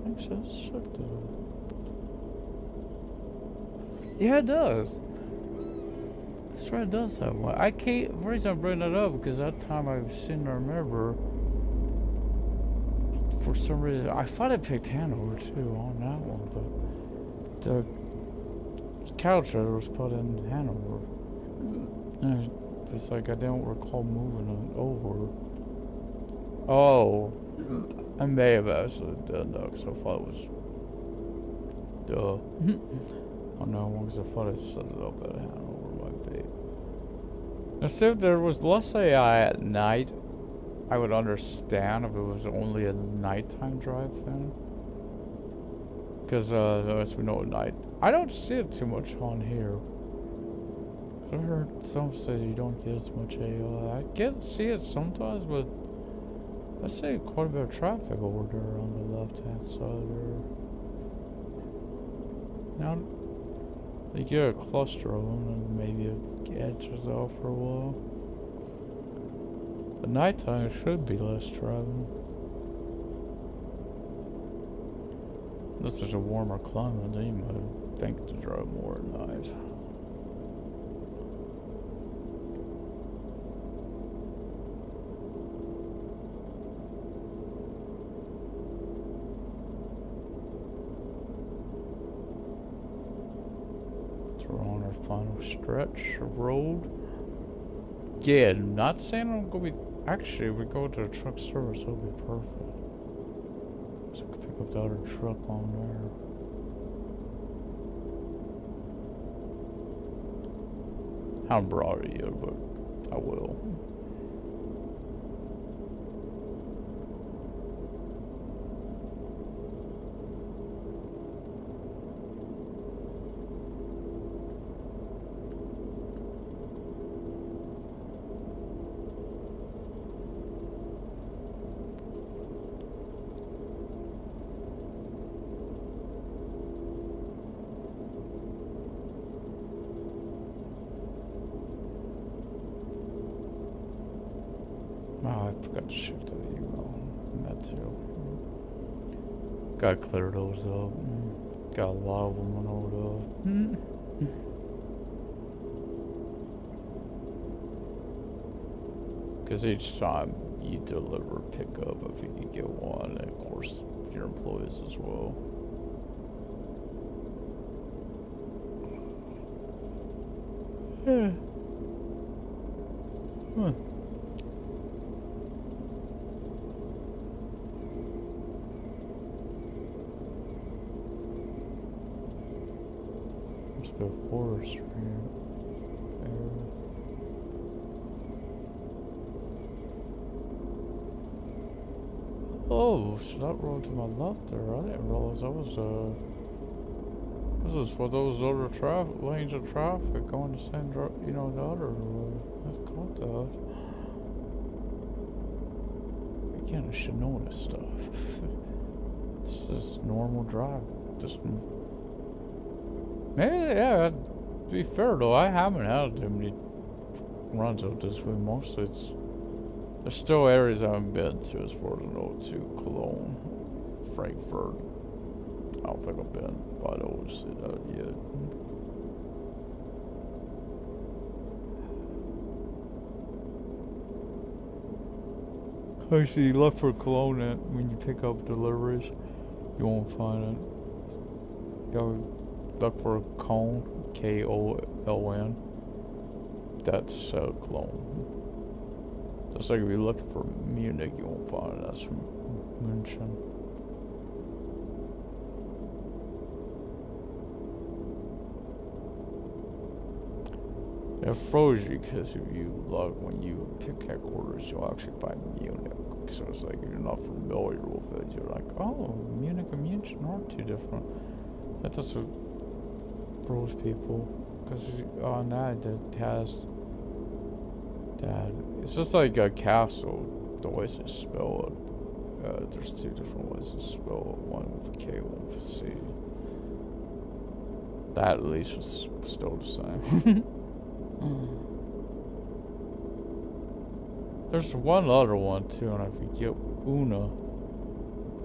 of. Actually, let's check that. Yeah, it does. That's right, it does have one. I can't. The reason I bring that up because that time I seem to remember for some reason, I thought I picked Hanover too on that one, but the cattle trailer was put in Hanover. And it's like I don't recall moving it over. Oh, I may have actually done that because I thought it was duh. On that one because I thought I set it up at Hanover might be. Now, see if there was, let's say at night, I would understand if it was only a nighttime drive then. Because, as we know at night, I don't see it too much on here. So I heard some say you don't get as much AI. I get see it sometimes, but I see quite a bit of traffic over there on the left-hand side there. Now, you get a cluster of them and maybe it edges off for a while. But nighttime should be less travel. This is a warmer climate, then you might think to drive more at night. We're on our final stretch of road. Yeah, not saying I'm gonna be. Actually, if we go to the truck service, it'll be perfect. So I can pick up the other truck on there. I haven't brought it yet, but I will. Oh, I forgot to shift the email. That too. Gotta clear those up. Got a lot of them on over. Because each time you deliver pickup, if you can get one, and of course your employees as well. Yeah. Huh. Let's go forestry. Oh, so that road to my left there, I didn't realize that was, this is for those other lanes of traffic going the same, you know, the other road. I've caught that. Again, I should know this stuff. This is normal drive. Just, maybe, yeah, to be fair though, I haven't had too many runs out this way. Mostly it's, there's still areas I haven't been to as far as I know, to Cologne, Frankfurt. I don't think I've been by those yet. Actually, you look for Cologne when you pick up deliveries, you won't find it. You gotta look for Cologne, K-O-L-N. That's Cologne. Just like if you're looking for Munich, you won't find it. That's from München. It froze you because if you log when you pick headquarters, you'll actually buy Munich. So it's like if you're not familiar with it, you're like, oh, Munich and München aren't too different. That just froze people because on that it has that. It's just like a castle. The ways to spell it. There's two different ways to spell it. One with a K, one with a C. That at least is still the same. There's one other one too, and I forget Una. I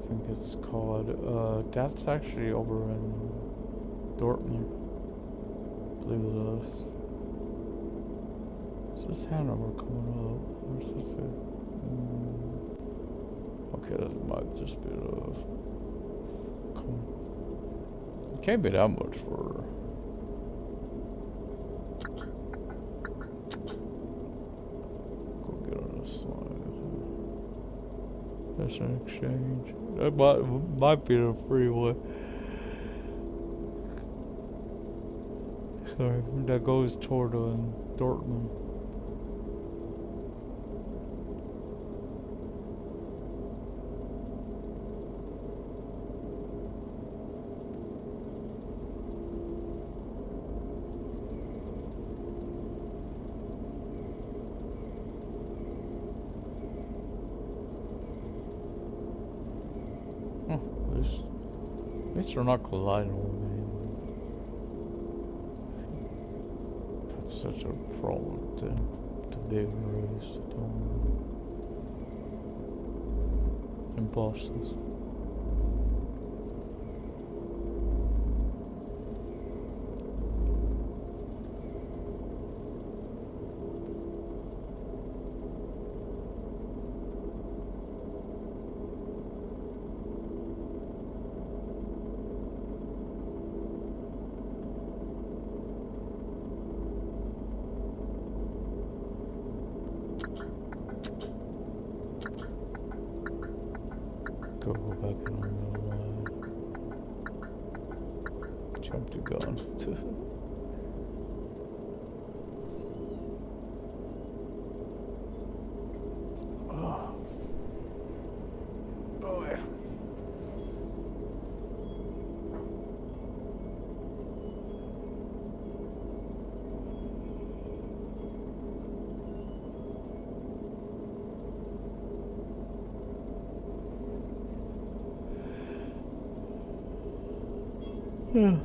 think it's called. That's actually over in Dortmund. I believe it is. Is this Hanover coming up? Where's this? Okay, that might just be enough. It can't be that much for. Go get on this line. That's an exchange. That might be the freeway. Sorry, that goes toward Dortmund. At least they're not colliding with me. That's such a problem to big race. In Boston's. Go back in on the line. Jump the gun. Oh. Oh yeah. Yeah.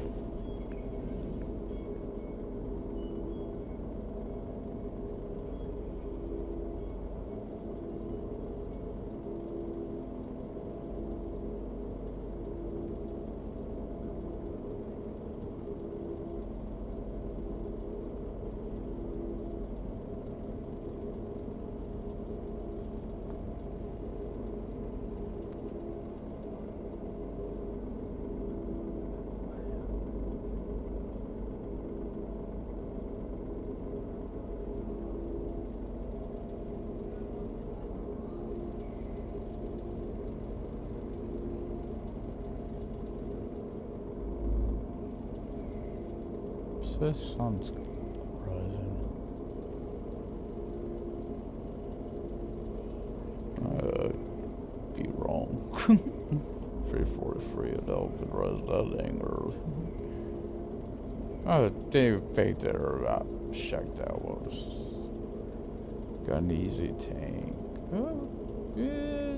This sounds rising. Be wrong. 343 at Elfin Res that anger. They faked it or checked out what was. Got an easy tank. Yeah.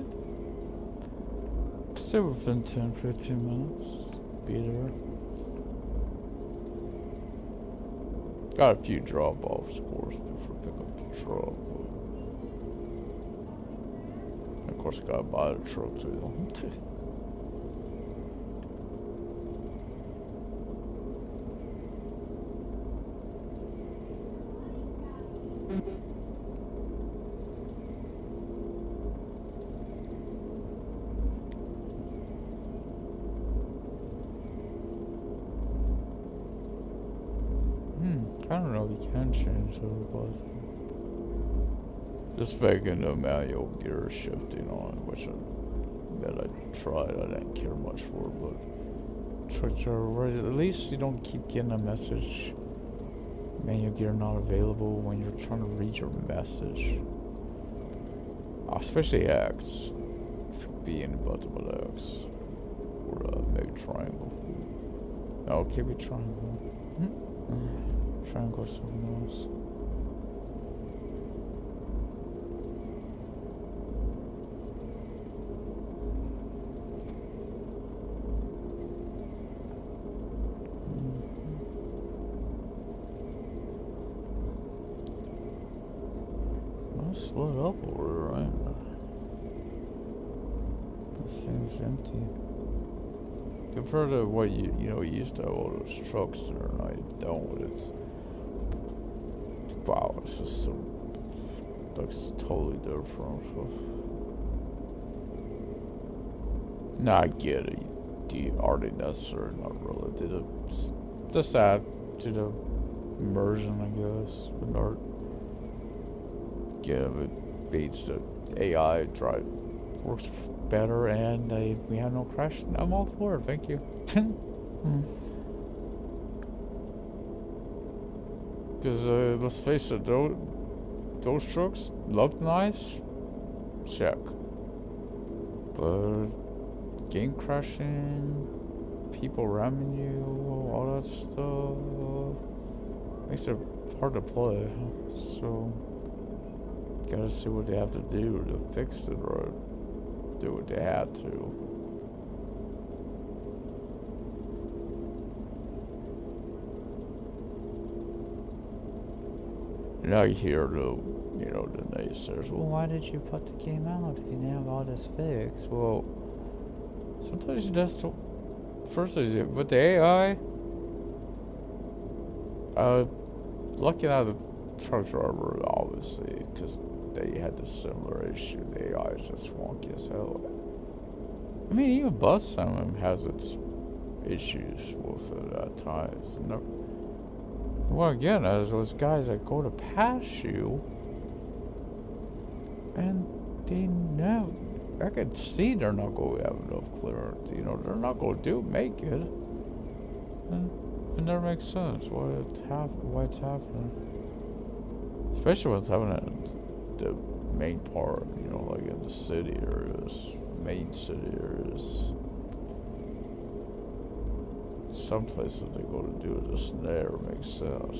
Say within 10-15 minutes. Be there. Got a few drop-offs, of course, before I pick up the truck. Of course, I gotta buy the truck too. I don't know if you can change those, but just faking the manual gear shifting on, which I tried. I didn't care much for, but trucks are right. At least you don't keep getting a message. Manual gear not available when you're trying to read your message. Especially X. B and button but X. Or maybe triangle. No, it can't be triangle. Triangle or something else. Split up over, right? It seems empty. Compared to what you used to have all those trucks there, and I don't. It's wow, it's just looks totally different. So. No, I get it. You already necessary, not really. Just add to the immersion, I guess. But not, yeah, it beats the AI drive. Works better, and we have no crash. I'm all for it. Thank you. Because let's face it, those trucks look nice. Check. But game crashing, people ramming you, all that stuff makes it hard to play. So gotta see what they have to do to fix it or do what they had to. Now you hear the naysayers. Well, why did you put the game out if you didn't have all this fixed? Well, sometimes you just don't. First, with the AI, looking at the truck driver, obviously, because they had the similar issue. The AI is just wonky as hell. I mean, even bus sim has its issues with it at times. No. Well, again, as those guys that go to pass you, and they know, I can see they're not going to have enough clearance. They're not going to make it. And it never makes sense why it's happening. Especially what's happening in the main part, like in the city areas, main city areas. Some places they go to do this never makes sense.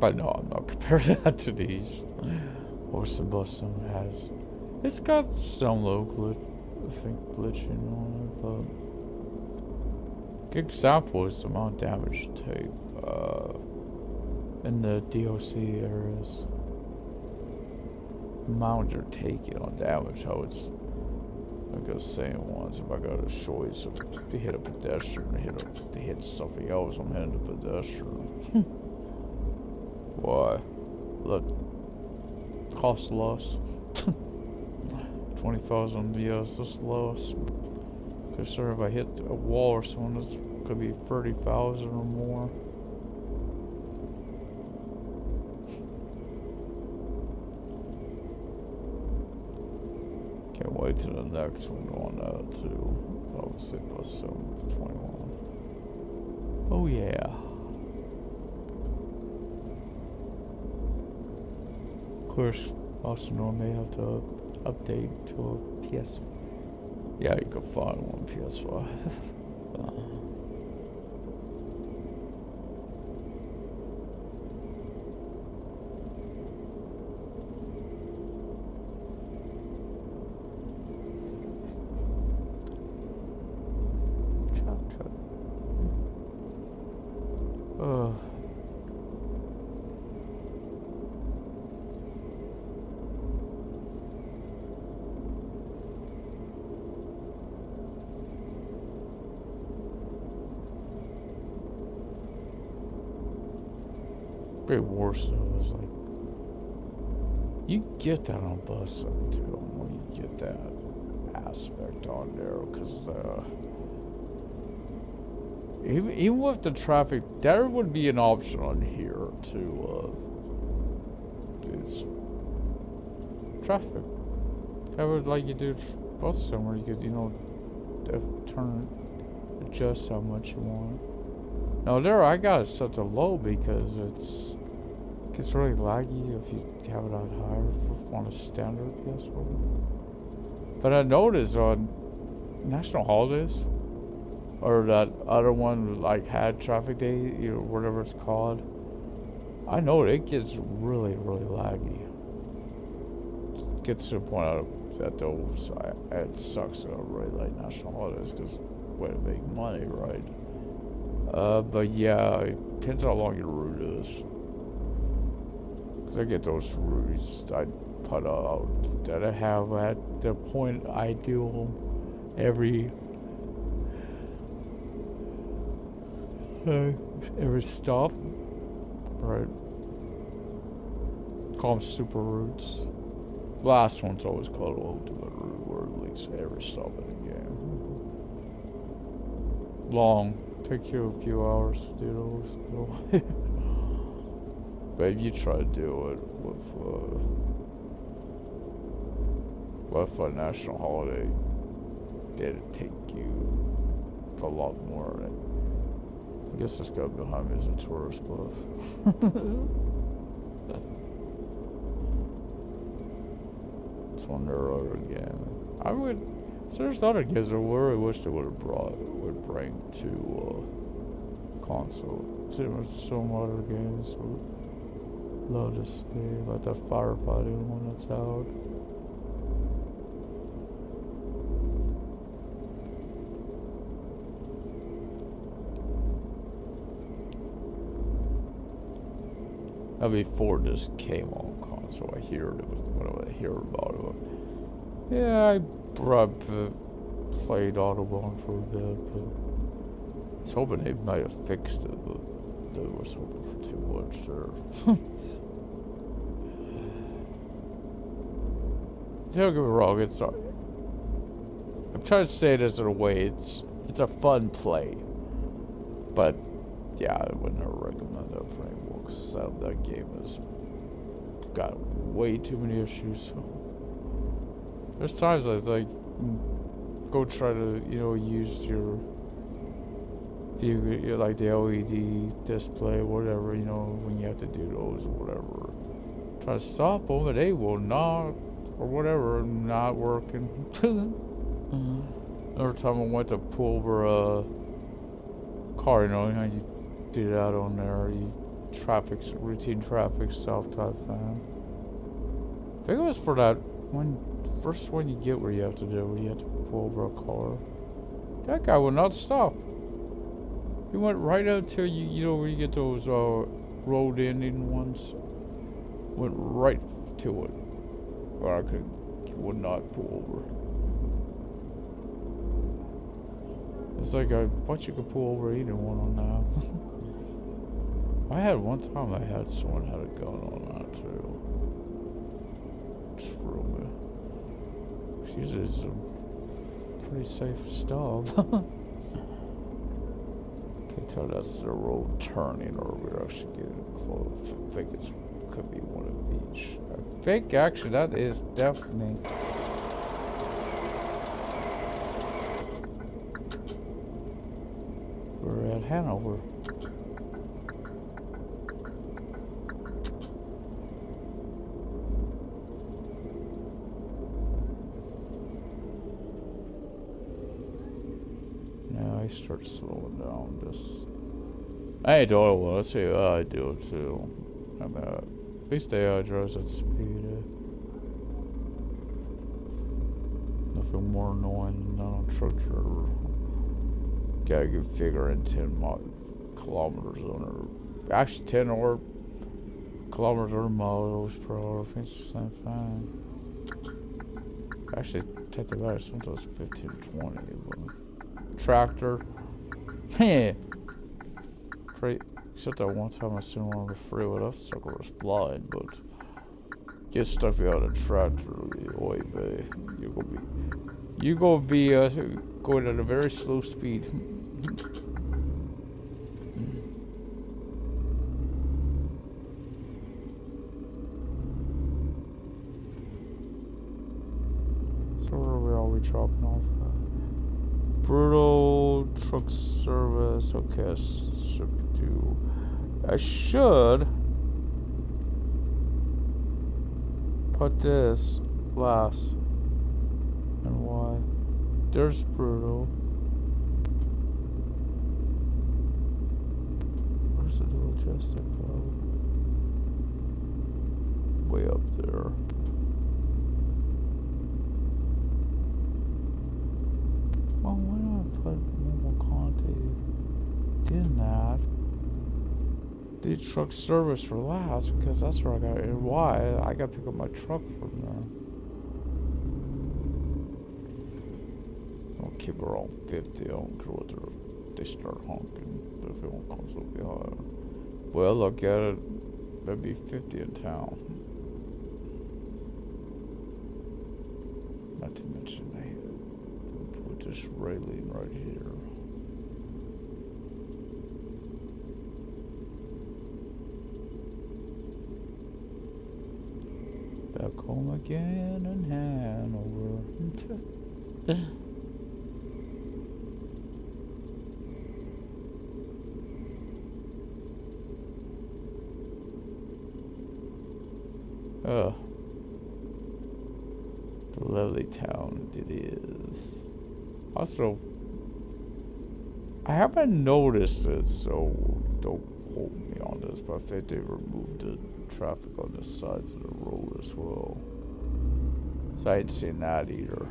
But no, I'm not comparing that to these. Horse and bus sim has. It's got some low glitching on it, but good example is the amount of damage you take in the DOC areas. The amount you're taking on damage, how it's like I was saying once, if I got a choice of to hit a pedestrian or to hit something else, I'm hitting the pedestrian. Why? Look, cost less. 20,000 yes, that's less. Cause sure, if I hit a wall or something, it's could be 30,000 or more. Can't wait to the next one on that too. Obviously, plus 721. Oh yeah. Of course, also normally have to update to a PS. Yeah, you can find one PS5. Bit worse though is like you get that on bus too when you get that aspect on there because even with the traffic there would be an option on here to it's traffic covered like you do bus somewhere you could turn adjust how much you want. Now there I got it set to low because it gets really laggy if you have it on higher on a standard PS4. But I noticed on national holidays or that other one like had traffic day, whatever it's called. I know it gets really laggy. It gets to the point that those it sucks that I really like national holidays because way to make money, right? But yeah, it depends how long your route is. Cause I get those routes I put out that I have at the point I do them every Every stop. Right. Call them super routes. Last one's always called ultimate route, where it leads to every stop in the game. Long. Take you a few hours to do those. But if you try to do it with a national holiday, it'd take you a lot more. I guess this guy behind me is a tourist bus. It's on the road again. So there's other games I really wish they would bring to console. Some other games would love to see, like that firefighting one that's out. Now before this came on console, I hear about it. Yeah, I played Autobahn for a bit, but I was hoping they might have fixed it, but they was hoping for too much there. Don't get me wrong, I'm trying to say this in a way, it's a fun play, but yeah, I would never recommend that for anyone. That game has got way too many issues. There's times I like go try to use your like the LED display, whatever, when you have to do those or whatever. Try to stop them, but they will not, or whatever, not working. Another time I went to pull over a car, how you do that on there, routine traffic stop type thing. I think it was for that first one you get where you have to pull over a car. That guy would not stop. He went right out till where you get those road ending ones. Went right to it. But he would not pull over. It's like I thought you could pull over either one on that. I had one time someone had a gun on that too. Just for me. Usually it's some pretty safe stuff. Can't tell that's the road turning or we're actually getting close. I think it could be one of each. I think actually that is definitely. We're at Hanover. Start slowing down. I ain't doing it well. Let's see how I do it too. At least the AI drives at speed. Nothing more annoying than on truck driver. Gotta get figure in 10 kilometers on her. Actually 10 or kilometers or miles per hour. I think it's the same thing. Actually, take the back. Sometimes 15, 20. But tractor. Yeah. Except that one time I seen one on the freeway. That sucker was flying, but get stuck behind a tractor. Oy vey. You gonna be going at a very slow speed. So where are we dropping off? Brutal truck service. Okay, I should put this last. And why? There's brutal. Where's the logistic club? Way up there. Well, why not put mobile content in that? The truck service for last, because that's where I got, and why? I got to pick up my truck from there. Don't keep her on 50, I don't care what they start honking. But if anyone comes up behind. Well, look at it. There'd be 50 in town. Not to mention, I put this railing right here. Back home again in Hanover. The lovely town it is. Also, I haven't noticed it, so don't quote me on this, but I think they removed the traffic on the sides of the road as well. So I ain't seen that either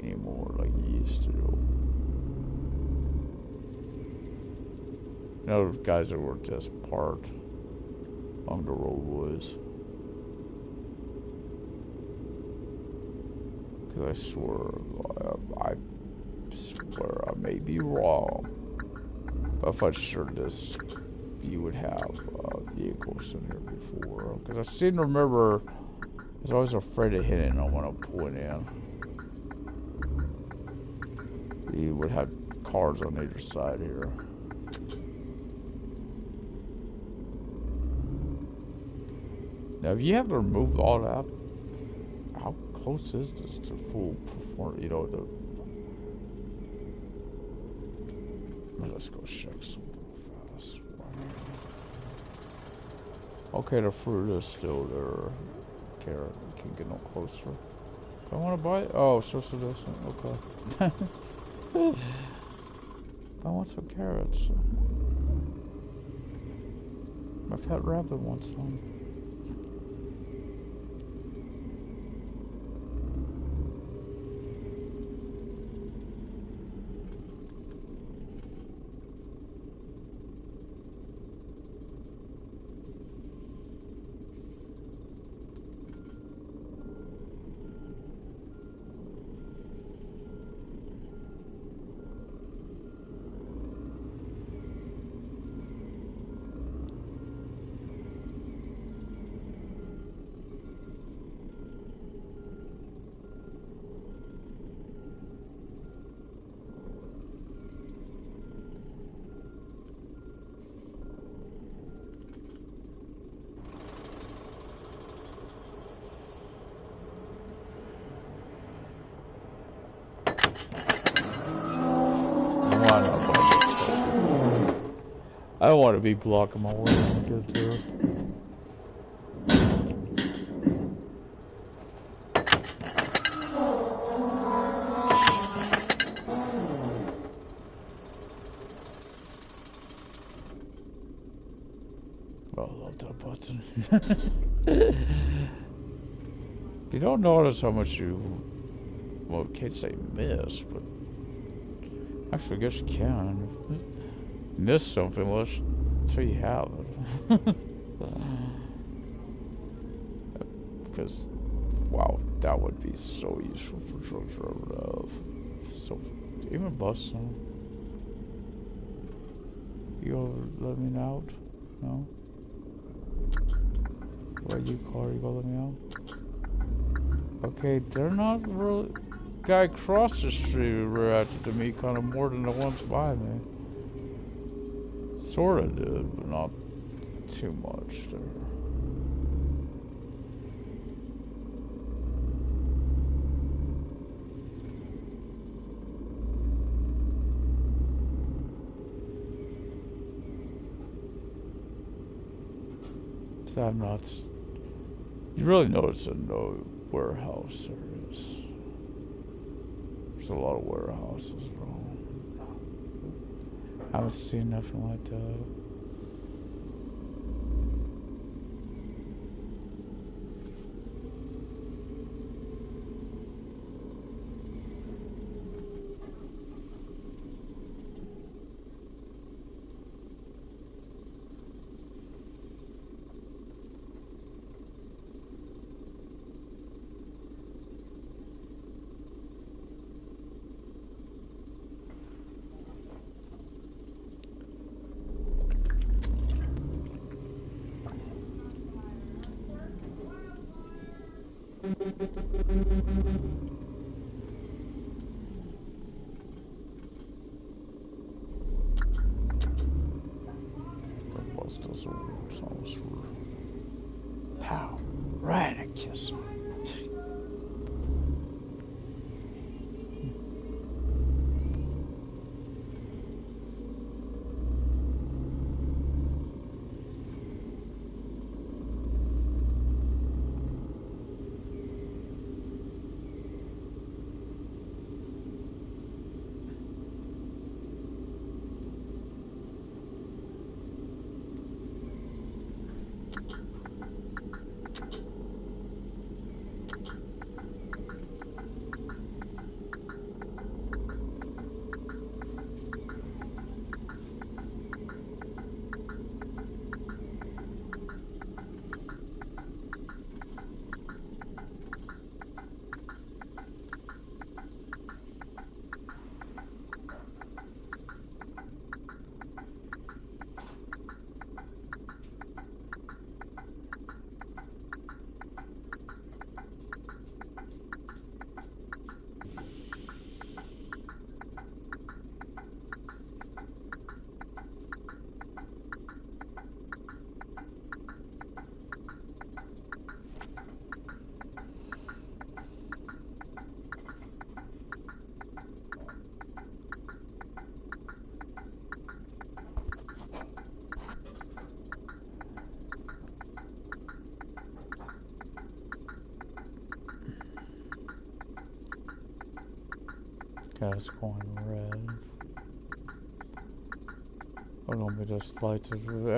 anymore like you used to. You know, those guys that were just parked along the roadways. Because I swear I may be wrong, but I thought sure this you would have vehicles in here before. Because I seem to remember I was always afraid of hitting them when I'm pulling in. You would have cars on either side here. Now, if you have to remove all that, how close is this to full performance? You know, let's go check something fast. Okay, the fruit is still there. Carrot, can't get no closer. Do I want to buy it? Oh, social distance. Okay. I want some carrots. My pet rabbit wants some. I don't want to be blocking my way when I get there. Oh, I love that button. You don't notice how much you, well, I can't say miss, but actually I guess you can. Miss something until you have it. Because, wow, that would be so useful for truck driver to have. So, even bus some. You gonna let me out? No? Where you car? You gonna let me out? Okay, they're not really. Guy across the street reacted to me kind of more than the ones by me. Sorta did, but not too much there. I'm not. You really notice that no warehouse there is. There's a lot of warehouses around. I haven't seen nothing like that. The bus doesn't work, sounds for pow. Right in a kiss. Gas going red. I don't be just lights. I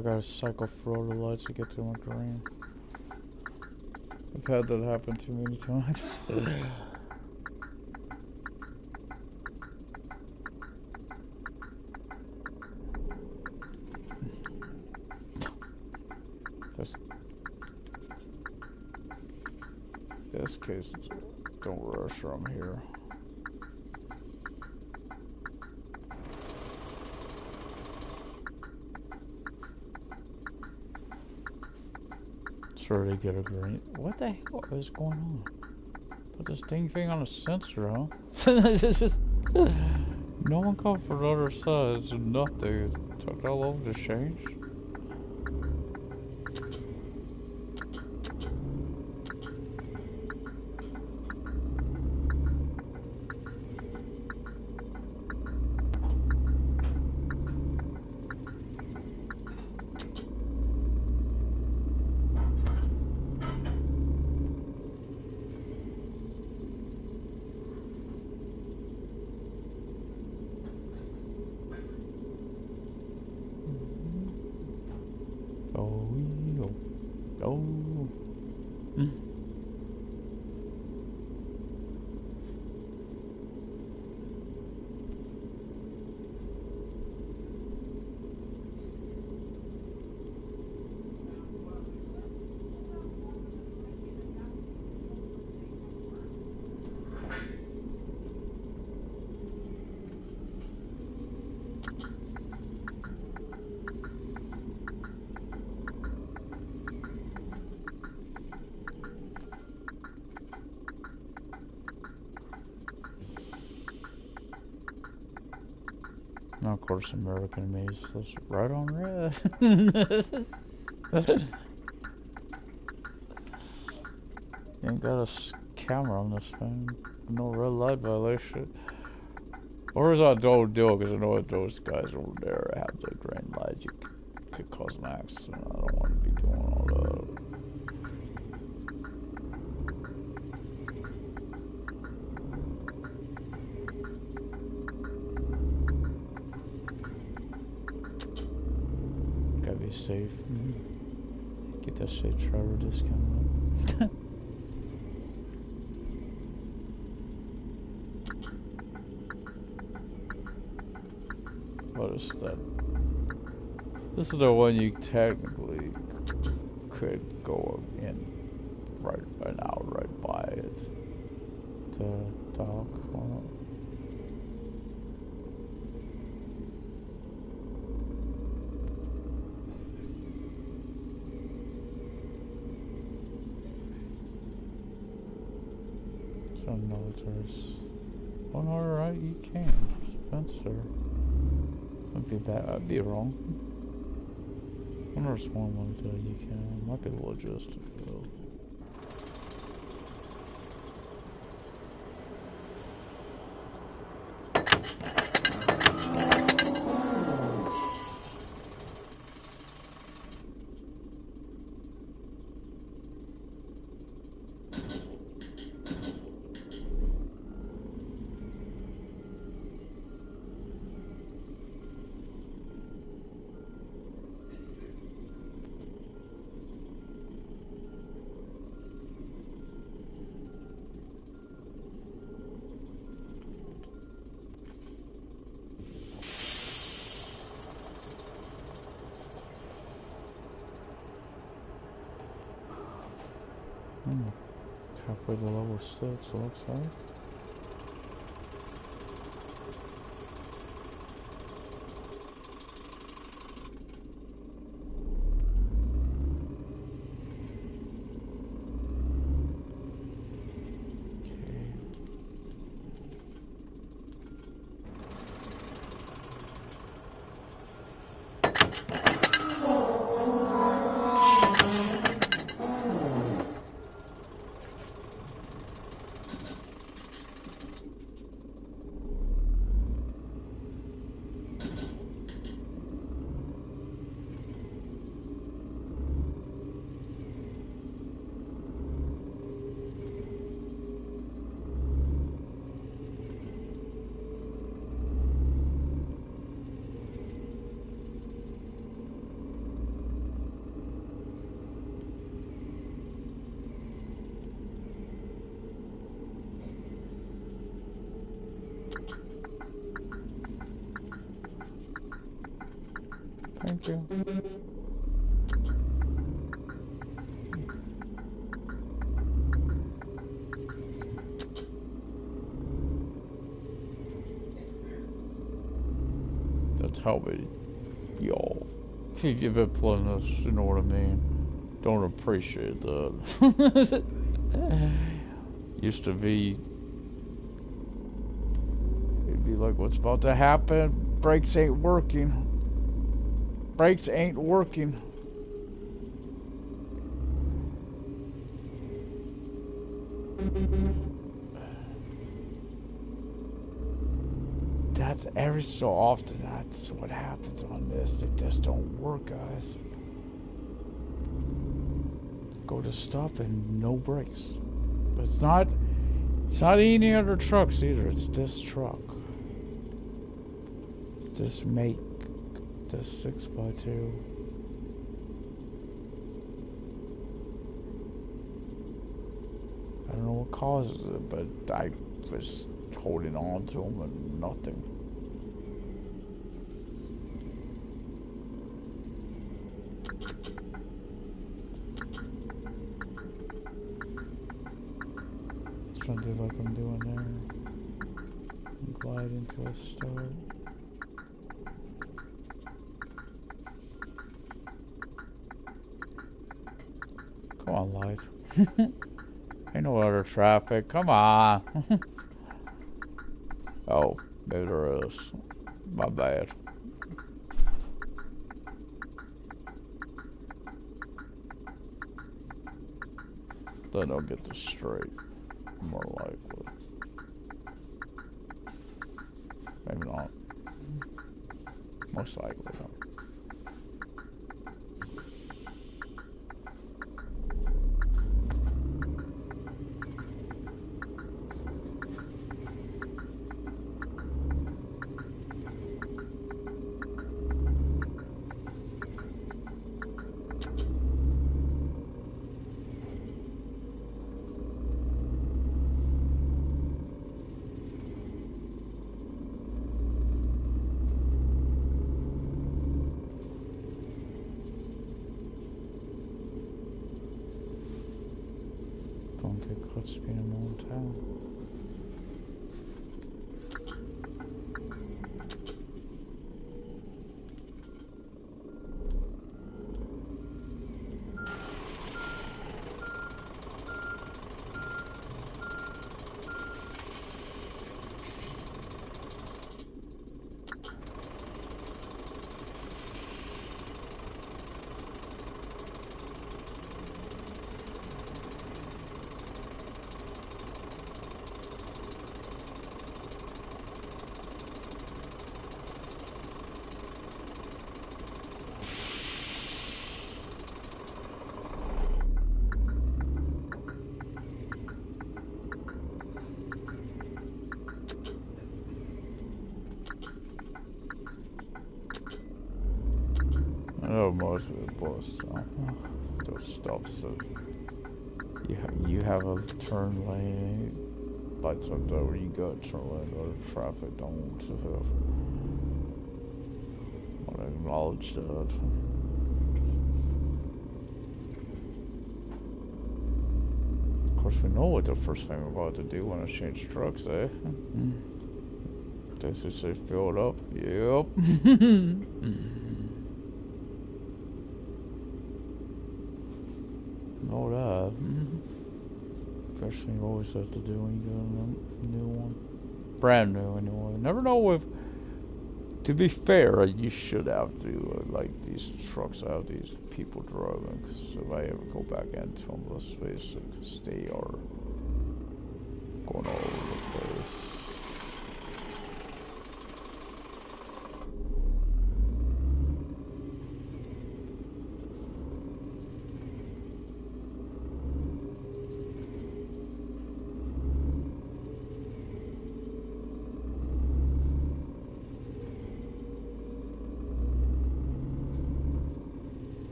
gotta cycle through the lights to get to my green. I've had that happen too many times. This case, don't rush from here. Sure to get a green. What the hell is going on? Put this dang thing on a sensor, huh? It's just no one come from the other side. It's nothing. Took all over the change. Now, of course, American made says right on red. Ain't got a camera on this thing. No red light violation. Or is that don't do it? Because I know that those guys over there have the green lights. You could cause an accident. I don't want to be doing all that. Gotta be safe. Get that safe driver discount. What is that? This is the one you technically could go in right now, right by it. The dock. So no, there's. Oh no, alright, you can. There's a fence there. Might be bad. I'd be wrong. I wonder if one like that you can. Might be logistic though. Halfway to level 6, it looks like. Thank you. That's how we, y'all. If you've been playing this, you know what I mean. Don't appreciate that. Used to be. It'd be like, what's about to happen? Brakes ain't working. Brakes ain't working. That's every so often. That's what happens on this. It just don't work, guys. Go to stop and no brakes. But it's not any other trucks either. It's this truck. It's this make. This 6x2. I don't know what causes it, but I was holding on to them and nothing. Trying to do like I'm doing there. And glide into a start. Come on, light. Ain't no other traffic. Come on. Oh, maybe there is. My bad. Then I'll get this straight. More likely. Maybe not. Most likely though. Don't get caught speeding in my own town. most of the bus, so those stops that you have a turn lane. Lights up there where you got turn lane, or traffic don't. So I want to acknowledge that. Of course, we know what the first thing we're about to do when I change trucks, eh? This is say fill it up. Yep. Know that. First thing you always have to do when you get a new one. Brand new, anyway. Never know if. To be fair, you should have to, like, these trucks have these people driving, because if I ever go back into them, let's face it, because they are going all over the place.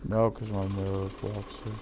No, because my mirror blocks it.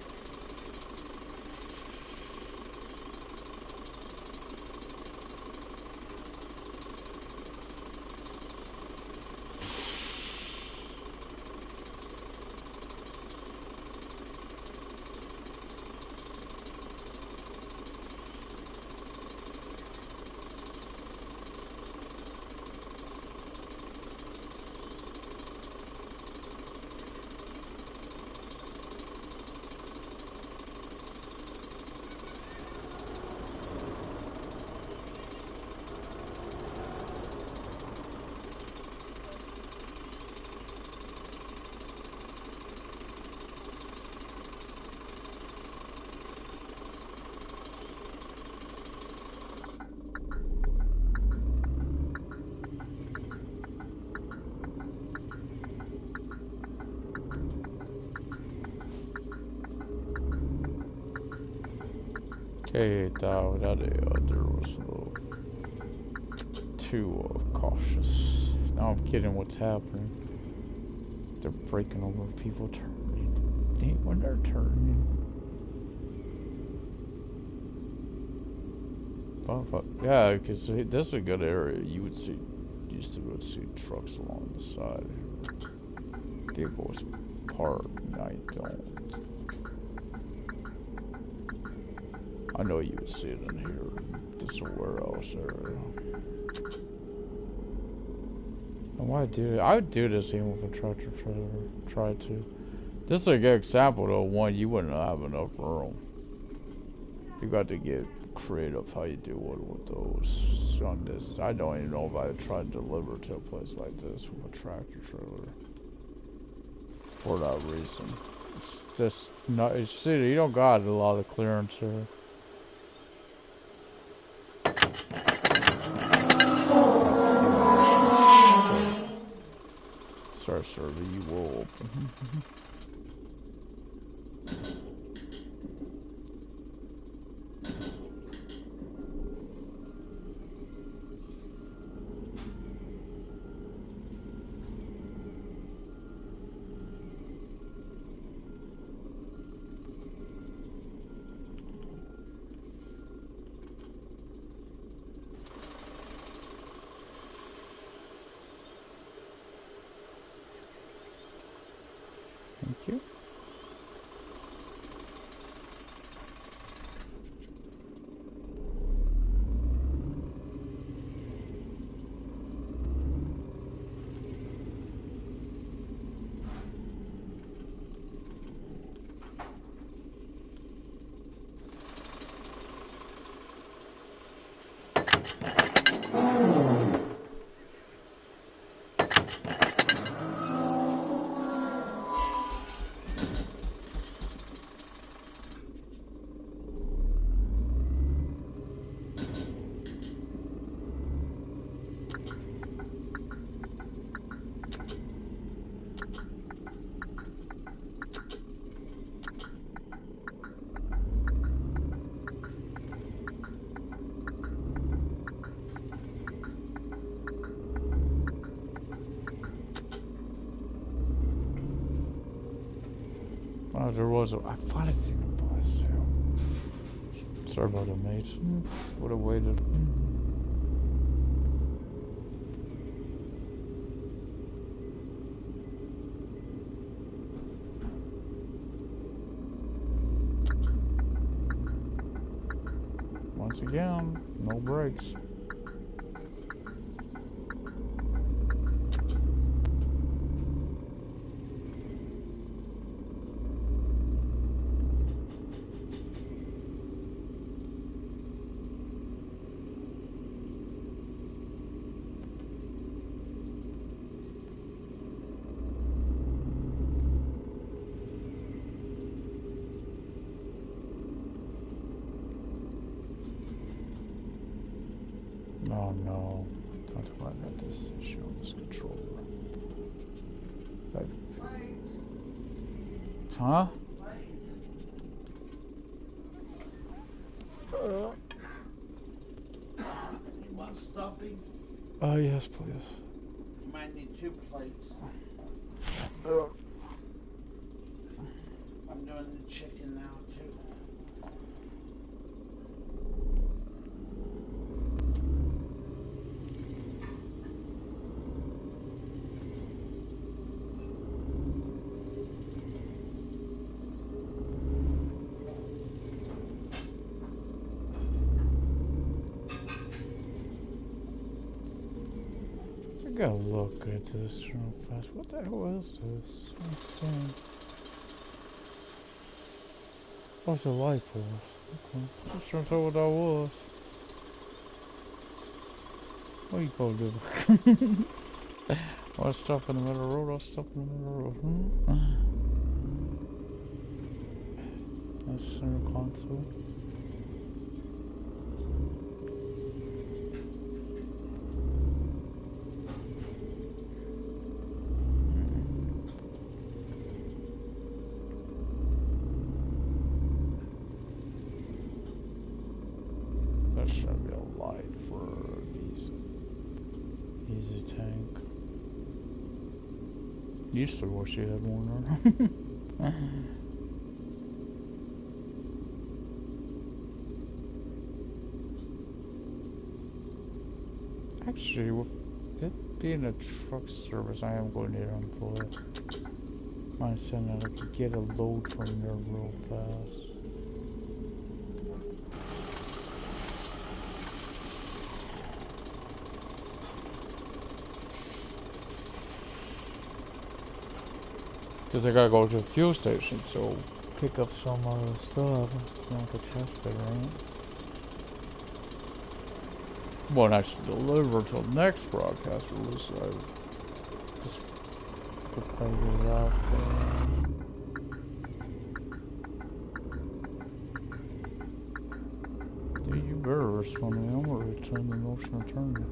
Okay, there was a little too cautious. Now I'm kidding what's happening. They're breaking over people turning. When they're turning. Oh, fuck. Yeah, because this is a good area. You would see, used to be able to see trucks along the side. Vehicles parked, and I don't. I know you would see it in here. This is where else area. And why do it? I would do this even with a tractor trailer. Try to. This is a good example though. One, you wouldn't have enough room. You got to get creative how you do it with those on this. I don't even know if I would try to deliver to a place like this with a tractor trailer. For that reason. It's just not. You see, you don't got a lot of clearance here. Sorry, sir, you will open. Thank you. Oh, there was a. I thought I'd seen a bus too. Sorry about that, mates. Would have waited. Once again, no brakes. Oh no, don't let me this issue on this controller. Huh? You want stuffing? Oh, yes, please. You might need 2 plates. I'm doing the chicken now too. I gotta look at this real fast. What the hell is this? Oh, it's a light pole. Okay. Just trying to tell what that was. What are you gonna do? I'll stop in the middle of the road. I'll stop in the middle of the road. That's center console. That should be a light for easy tank. Used to wish you had one. Actually, with it being a truck service, I am going to need an employee. I said that I could get a load from there real fast. Because I gotta go to the fuel station, so pick up some other stuff. Then I could test it, right? Won't actually deliver until next broadcast release, so I just could figure it out. Dude, you better respond to me. I'm gonna return the motion attorney.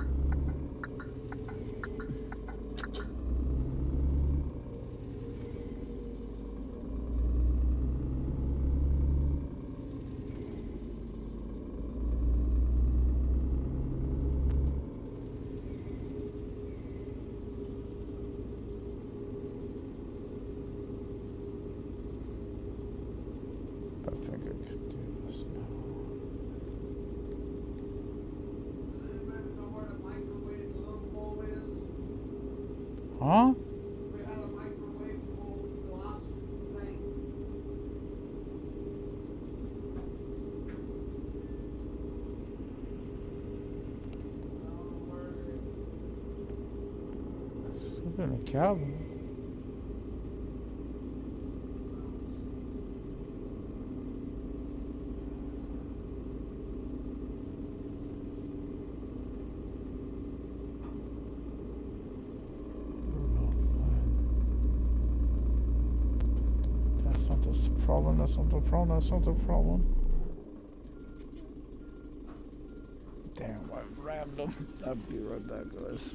I think I could do this now. Does anybody know where the microwave, the little bowl is? Huh? We had a microwave bowl glass thing. I don't know where it is. It's in a cabin. That's not the problem. That's not the problem. That's not the problem. Damn, I rammed him. I'll be right back, guys.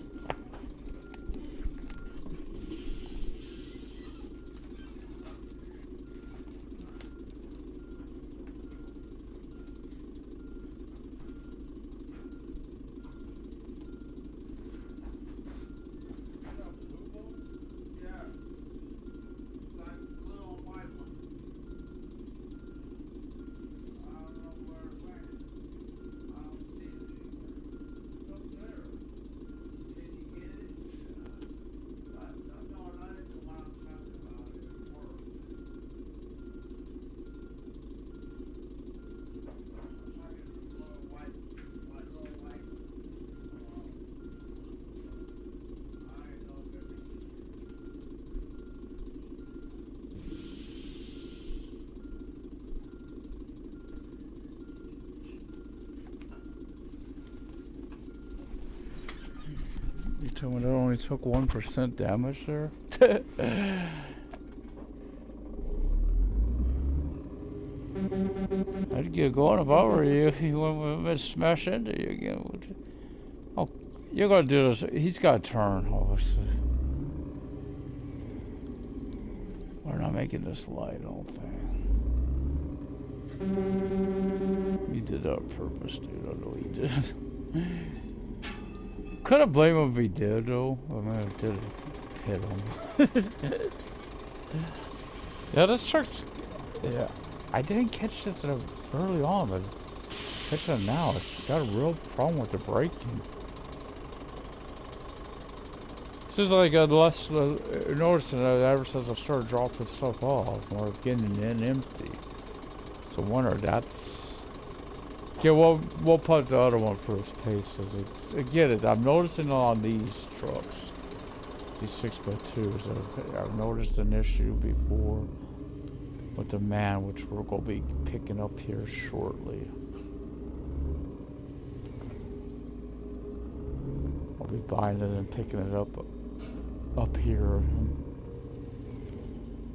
Yeah. That little white one. Tell me that only took 1% damage there. I'd get going if I were you. If you want to smash into you again. Oh, you're gonna do this. He's got to turn, obviously. We're not making this light, I don't think. You did that on purpose, dude. I know you did. Couldn't blame him if he did, though. I mean, it did hit him. Yeah, this truck's... Yeah. I didn't catch this early on, but catching it now. It's got a real problem with the braking. This is like noticing that ever since I started dropping stuff off, or getting it in empty. So I wonder that's... Yeah, we'll put the other one for its paces. Again, I'm noticing on these trucks, these 6x2s, I've noticed an issue before with the man, which we're going to be picking up here shortly. I'll be buying it and picking it up here.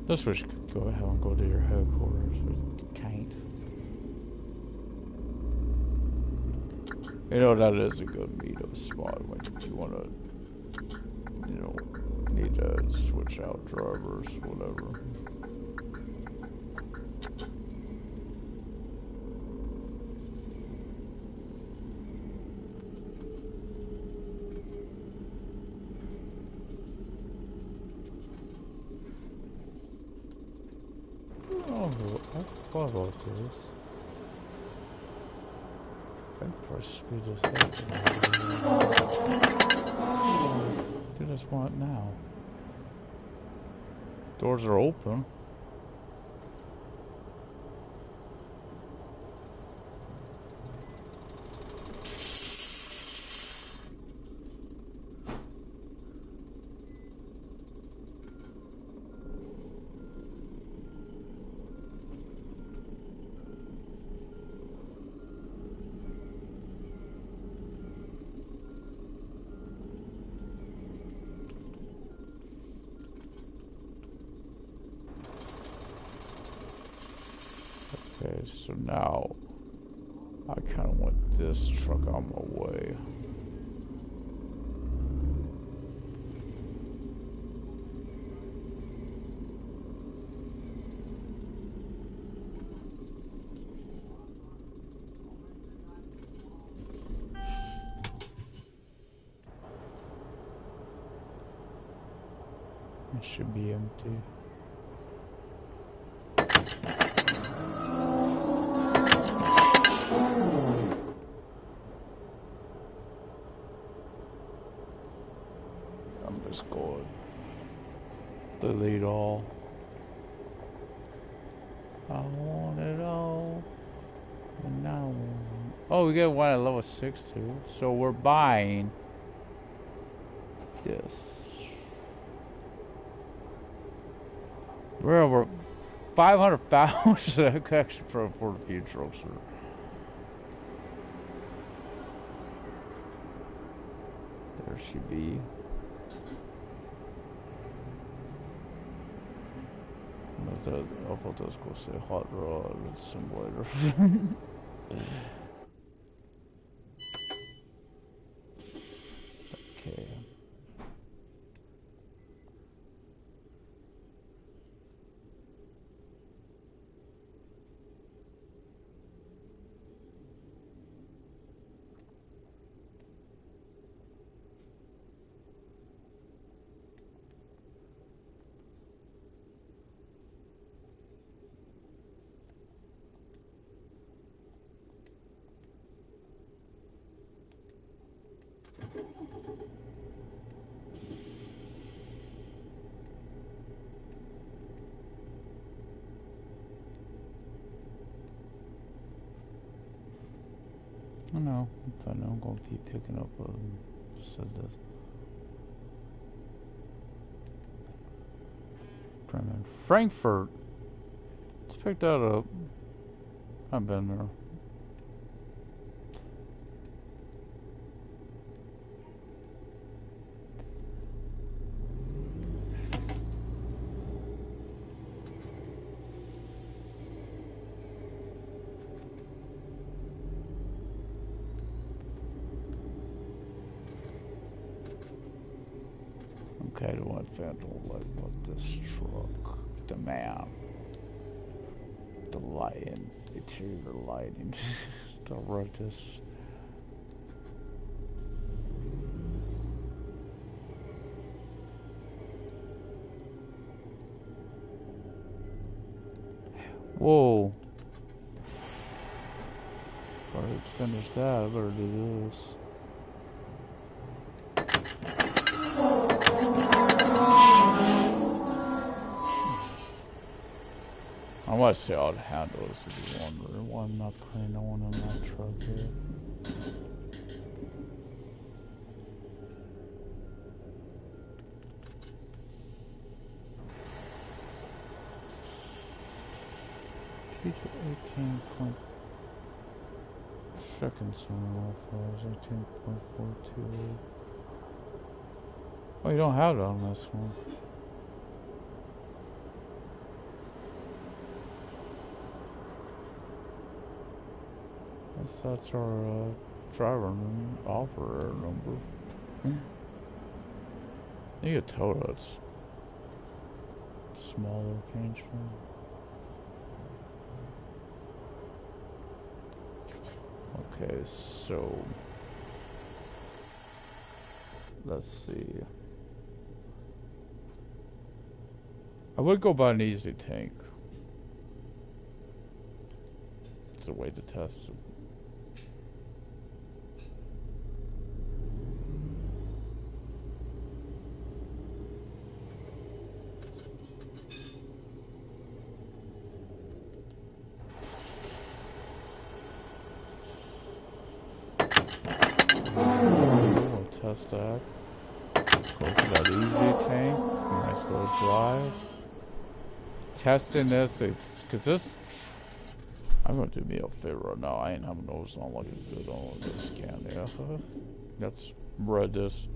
This wish could go ahead and go to your headquarters, but it can't. You know, that is a good meetup spot when you want to, you know, need to switch out drivers, whatever. Oh, I thought about this. I press speed this up. Do this one now. Doors are open. Okay, so now I kind of want this truck on my way. It should be empty. I'm just going delete all. I want it all. And now, oh, we get one at level 6 too. So we're buying this. We're over 500,000 actually for the future officer. There should be. I thought that was going to say hot rod simulator. Okay. I know. I know I'm going to keep picking up said this. Bremen. Frankfurt. Let's pick that up. I've been there. one thing I don't like about this truck. The man. The lighting. Interior lighting. The Road-PS4. Whoa. Gotta finish that. I better do this. I want to see how it handles if you're wondering why I'm not putting no one in that truck here. T to 18 point seconds on all 18.42. Oh, you don't have it on this one. That's our driver offer number. You get told it's smaller change from. Okay, so let's see. I would go buy an easy tank. It's a way to test it. Test that. Go for that easy tank. Nice little drive. Testing this, because this, I'm gonna do me a favor right now. I ain't having those on like a good on this Scania. That's read this.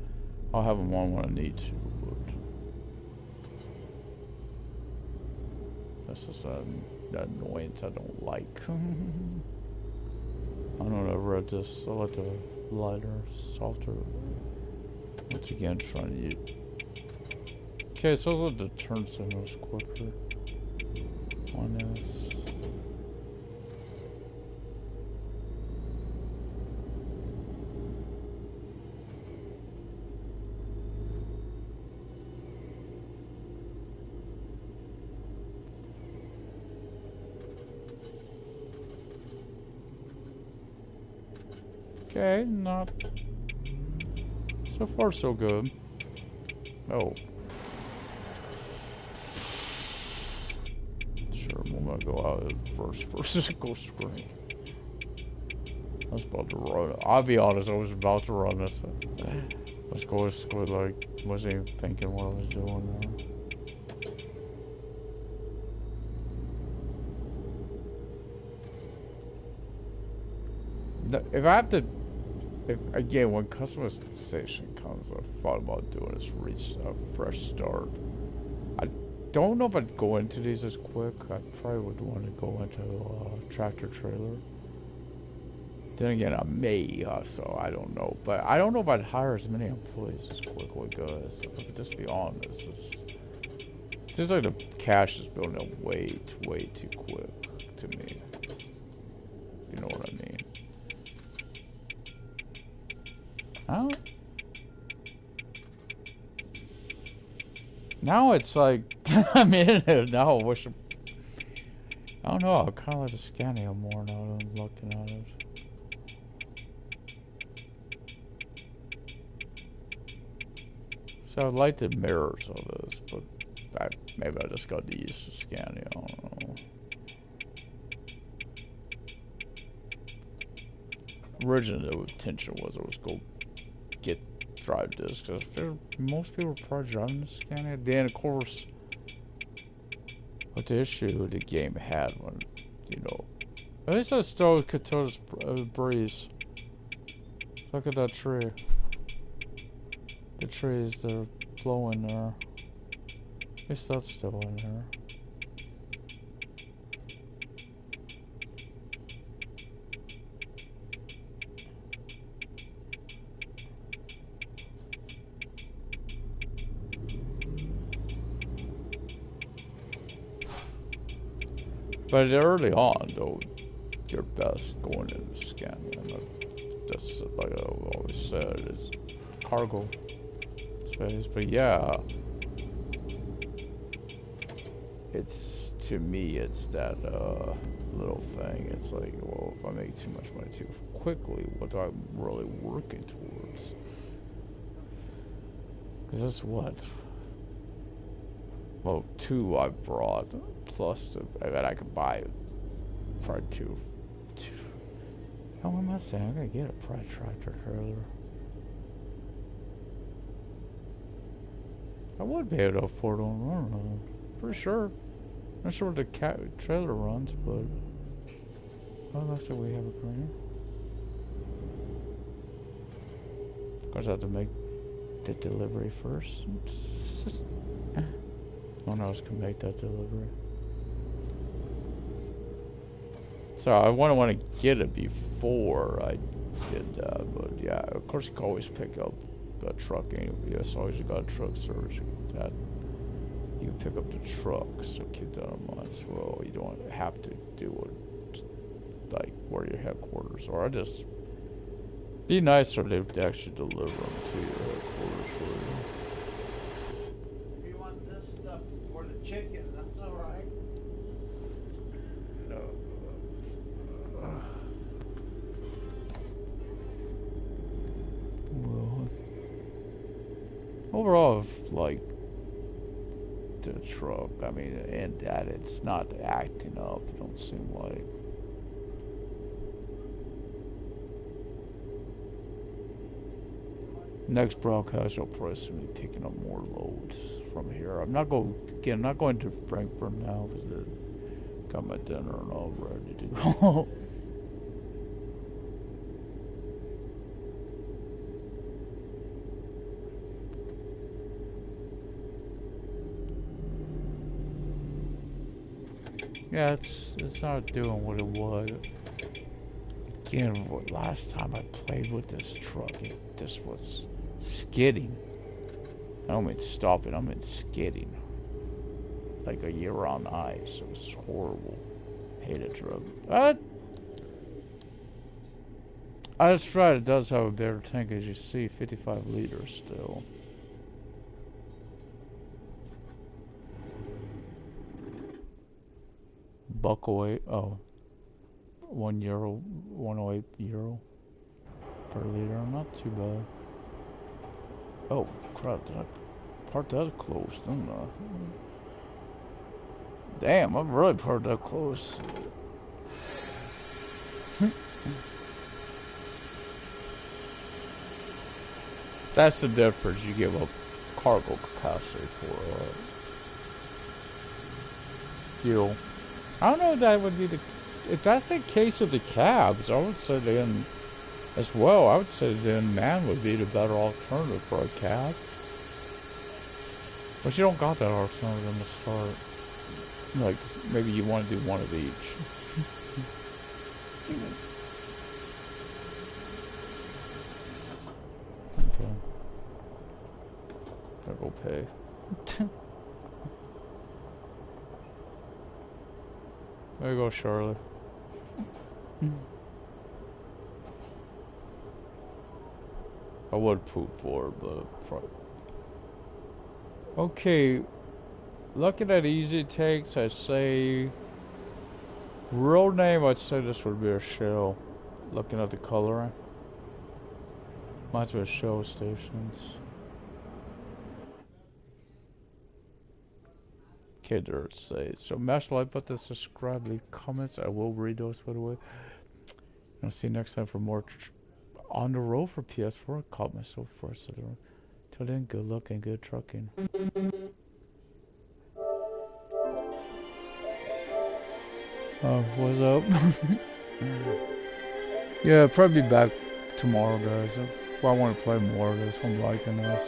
I'll have them on when I need to, but that's just that annoyance I don't like. I don't know, I read this. I like the lighter, softer. Once again, trying to use. Okay, so I like the turn signals quicker on this. Okay, not so far so good. Oh. Sure, I'm gonna go out at first vertical screen. I was about to run it. I'll be honest, I was about to run it. Let's go like, wasn't even thinking what I was doing there. If I have to, again, when customization comes, I thought about doing this a fresh start. I don't know if I'd go into these as quick. I probably would want to go into tractor trailer. Then again, I may, so I don't know. But I don't know if I'd hire as many employees as quickly as. If I could just be honest, it seems like the cash is building up way too quick to me. You know what I mean? Now it's like, I'm in it now. I wish I don't know, I kind of like the Scania more now that I'm looking at it. So I like the mirrors of this, but maybe I just got used to Scania, I don't know. Originally the intention was I was go get drive this, because most people are probably driving the Scania. Then of course, what the issue the game had when, you know, at least I still could tell this breeze. Look at that tree. The trees, they're blowing there. At least that's still in there. But early on, though, your best going into scanning. And that's like I always said, is cargo space. But yeah, it's to me, it's that little thing. It's like, well, if I make too much money too quickly, what am I really working towards? Because that's what. Well, 2 I brought, plus that I could buy probably two. How am I saying? I'm gonna get a pride tractor trailer. I would be able to afford one. I don't know. For sure. Not sure what the trailer runs, but. Well, looks like we have a green. Of course, I have to make the delivery first. No one else can make that delivery. So I wouldn't want to get it before I did that, but yeah, of course you can always pick up a truck anyway. As long as you got a truck service, that you can pick up the truck. So keep that in mind as well. You don't have to do it like where your headquarters are. Just be nicer if they actually deliver them to your headquarters for you. If you want this stuff for the chicken, that's alright. Well, overall, like the truck, I mean, and that it's not acting up. It don't seem like. Next broadcast, I'll probably be picking up more loads from here. I'm not going to Frankfurt now because I got my dinner and all ready to go. Yeah, it's not doing what it was. Again, last time I played with this truck, this was skidding. I don't mean stopping, I mean skidding. Like a year on ice. It was horrible. Hated truck. But I just tried. It does have a better tank, as you see, 55 liters still. €1.08. Oh, €1, €1.08 per liter. Not too bad. Oh crap! Did I part that close? Didn't I? Damn, I'm really part that close. That's the difference. You give up cargo capacity for fuel. I don't know if that would be if that's the case with the cabs, I would say then as well, I would say then man would be the better alternative for a cab. But you don't got that alternative in the start. Like, maybe you want to do one of each. Okay. Gotta go pay. There you go, Charlotte. I would poop for it, but probably. Okay, looking at easy takes, I say real name. I'd say this would be a Shell. Looking at the coloring, might be a Shell stations. Okay, there it says. So mash like button, subscribe, leave comments. I will read those, by the way. I'll see you next time for more on the road for PS4. I caught myself first. Till then, good luck and good trucking. What's up? Yeah, probably be back tomorrow, guys. I want to play more of this. I'm liking this.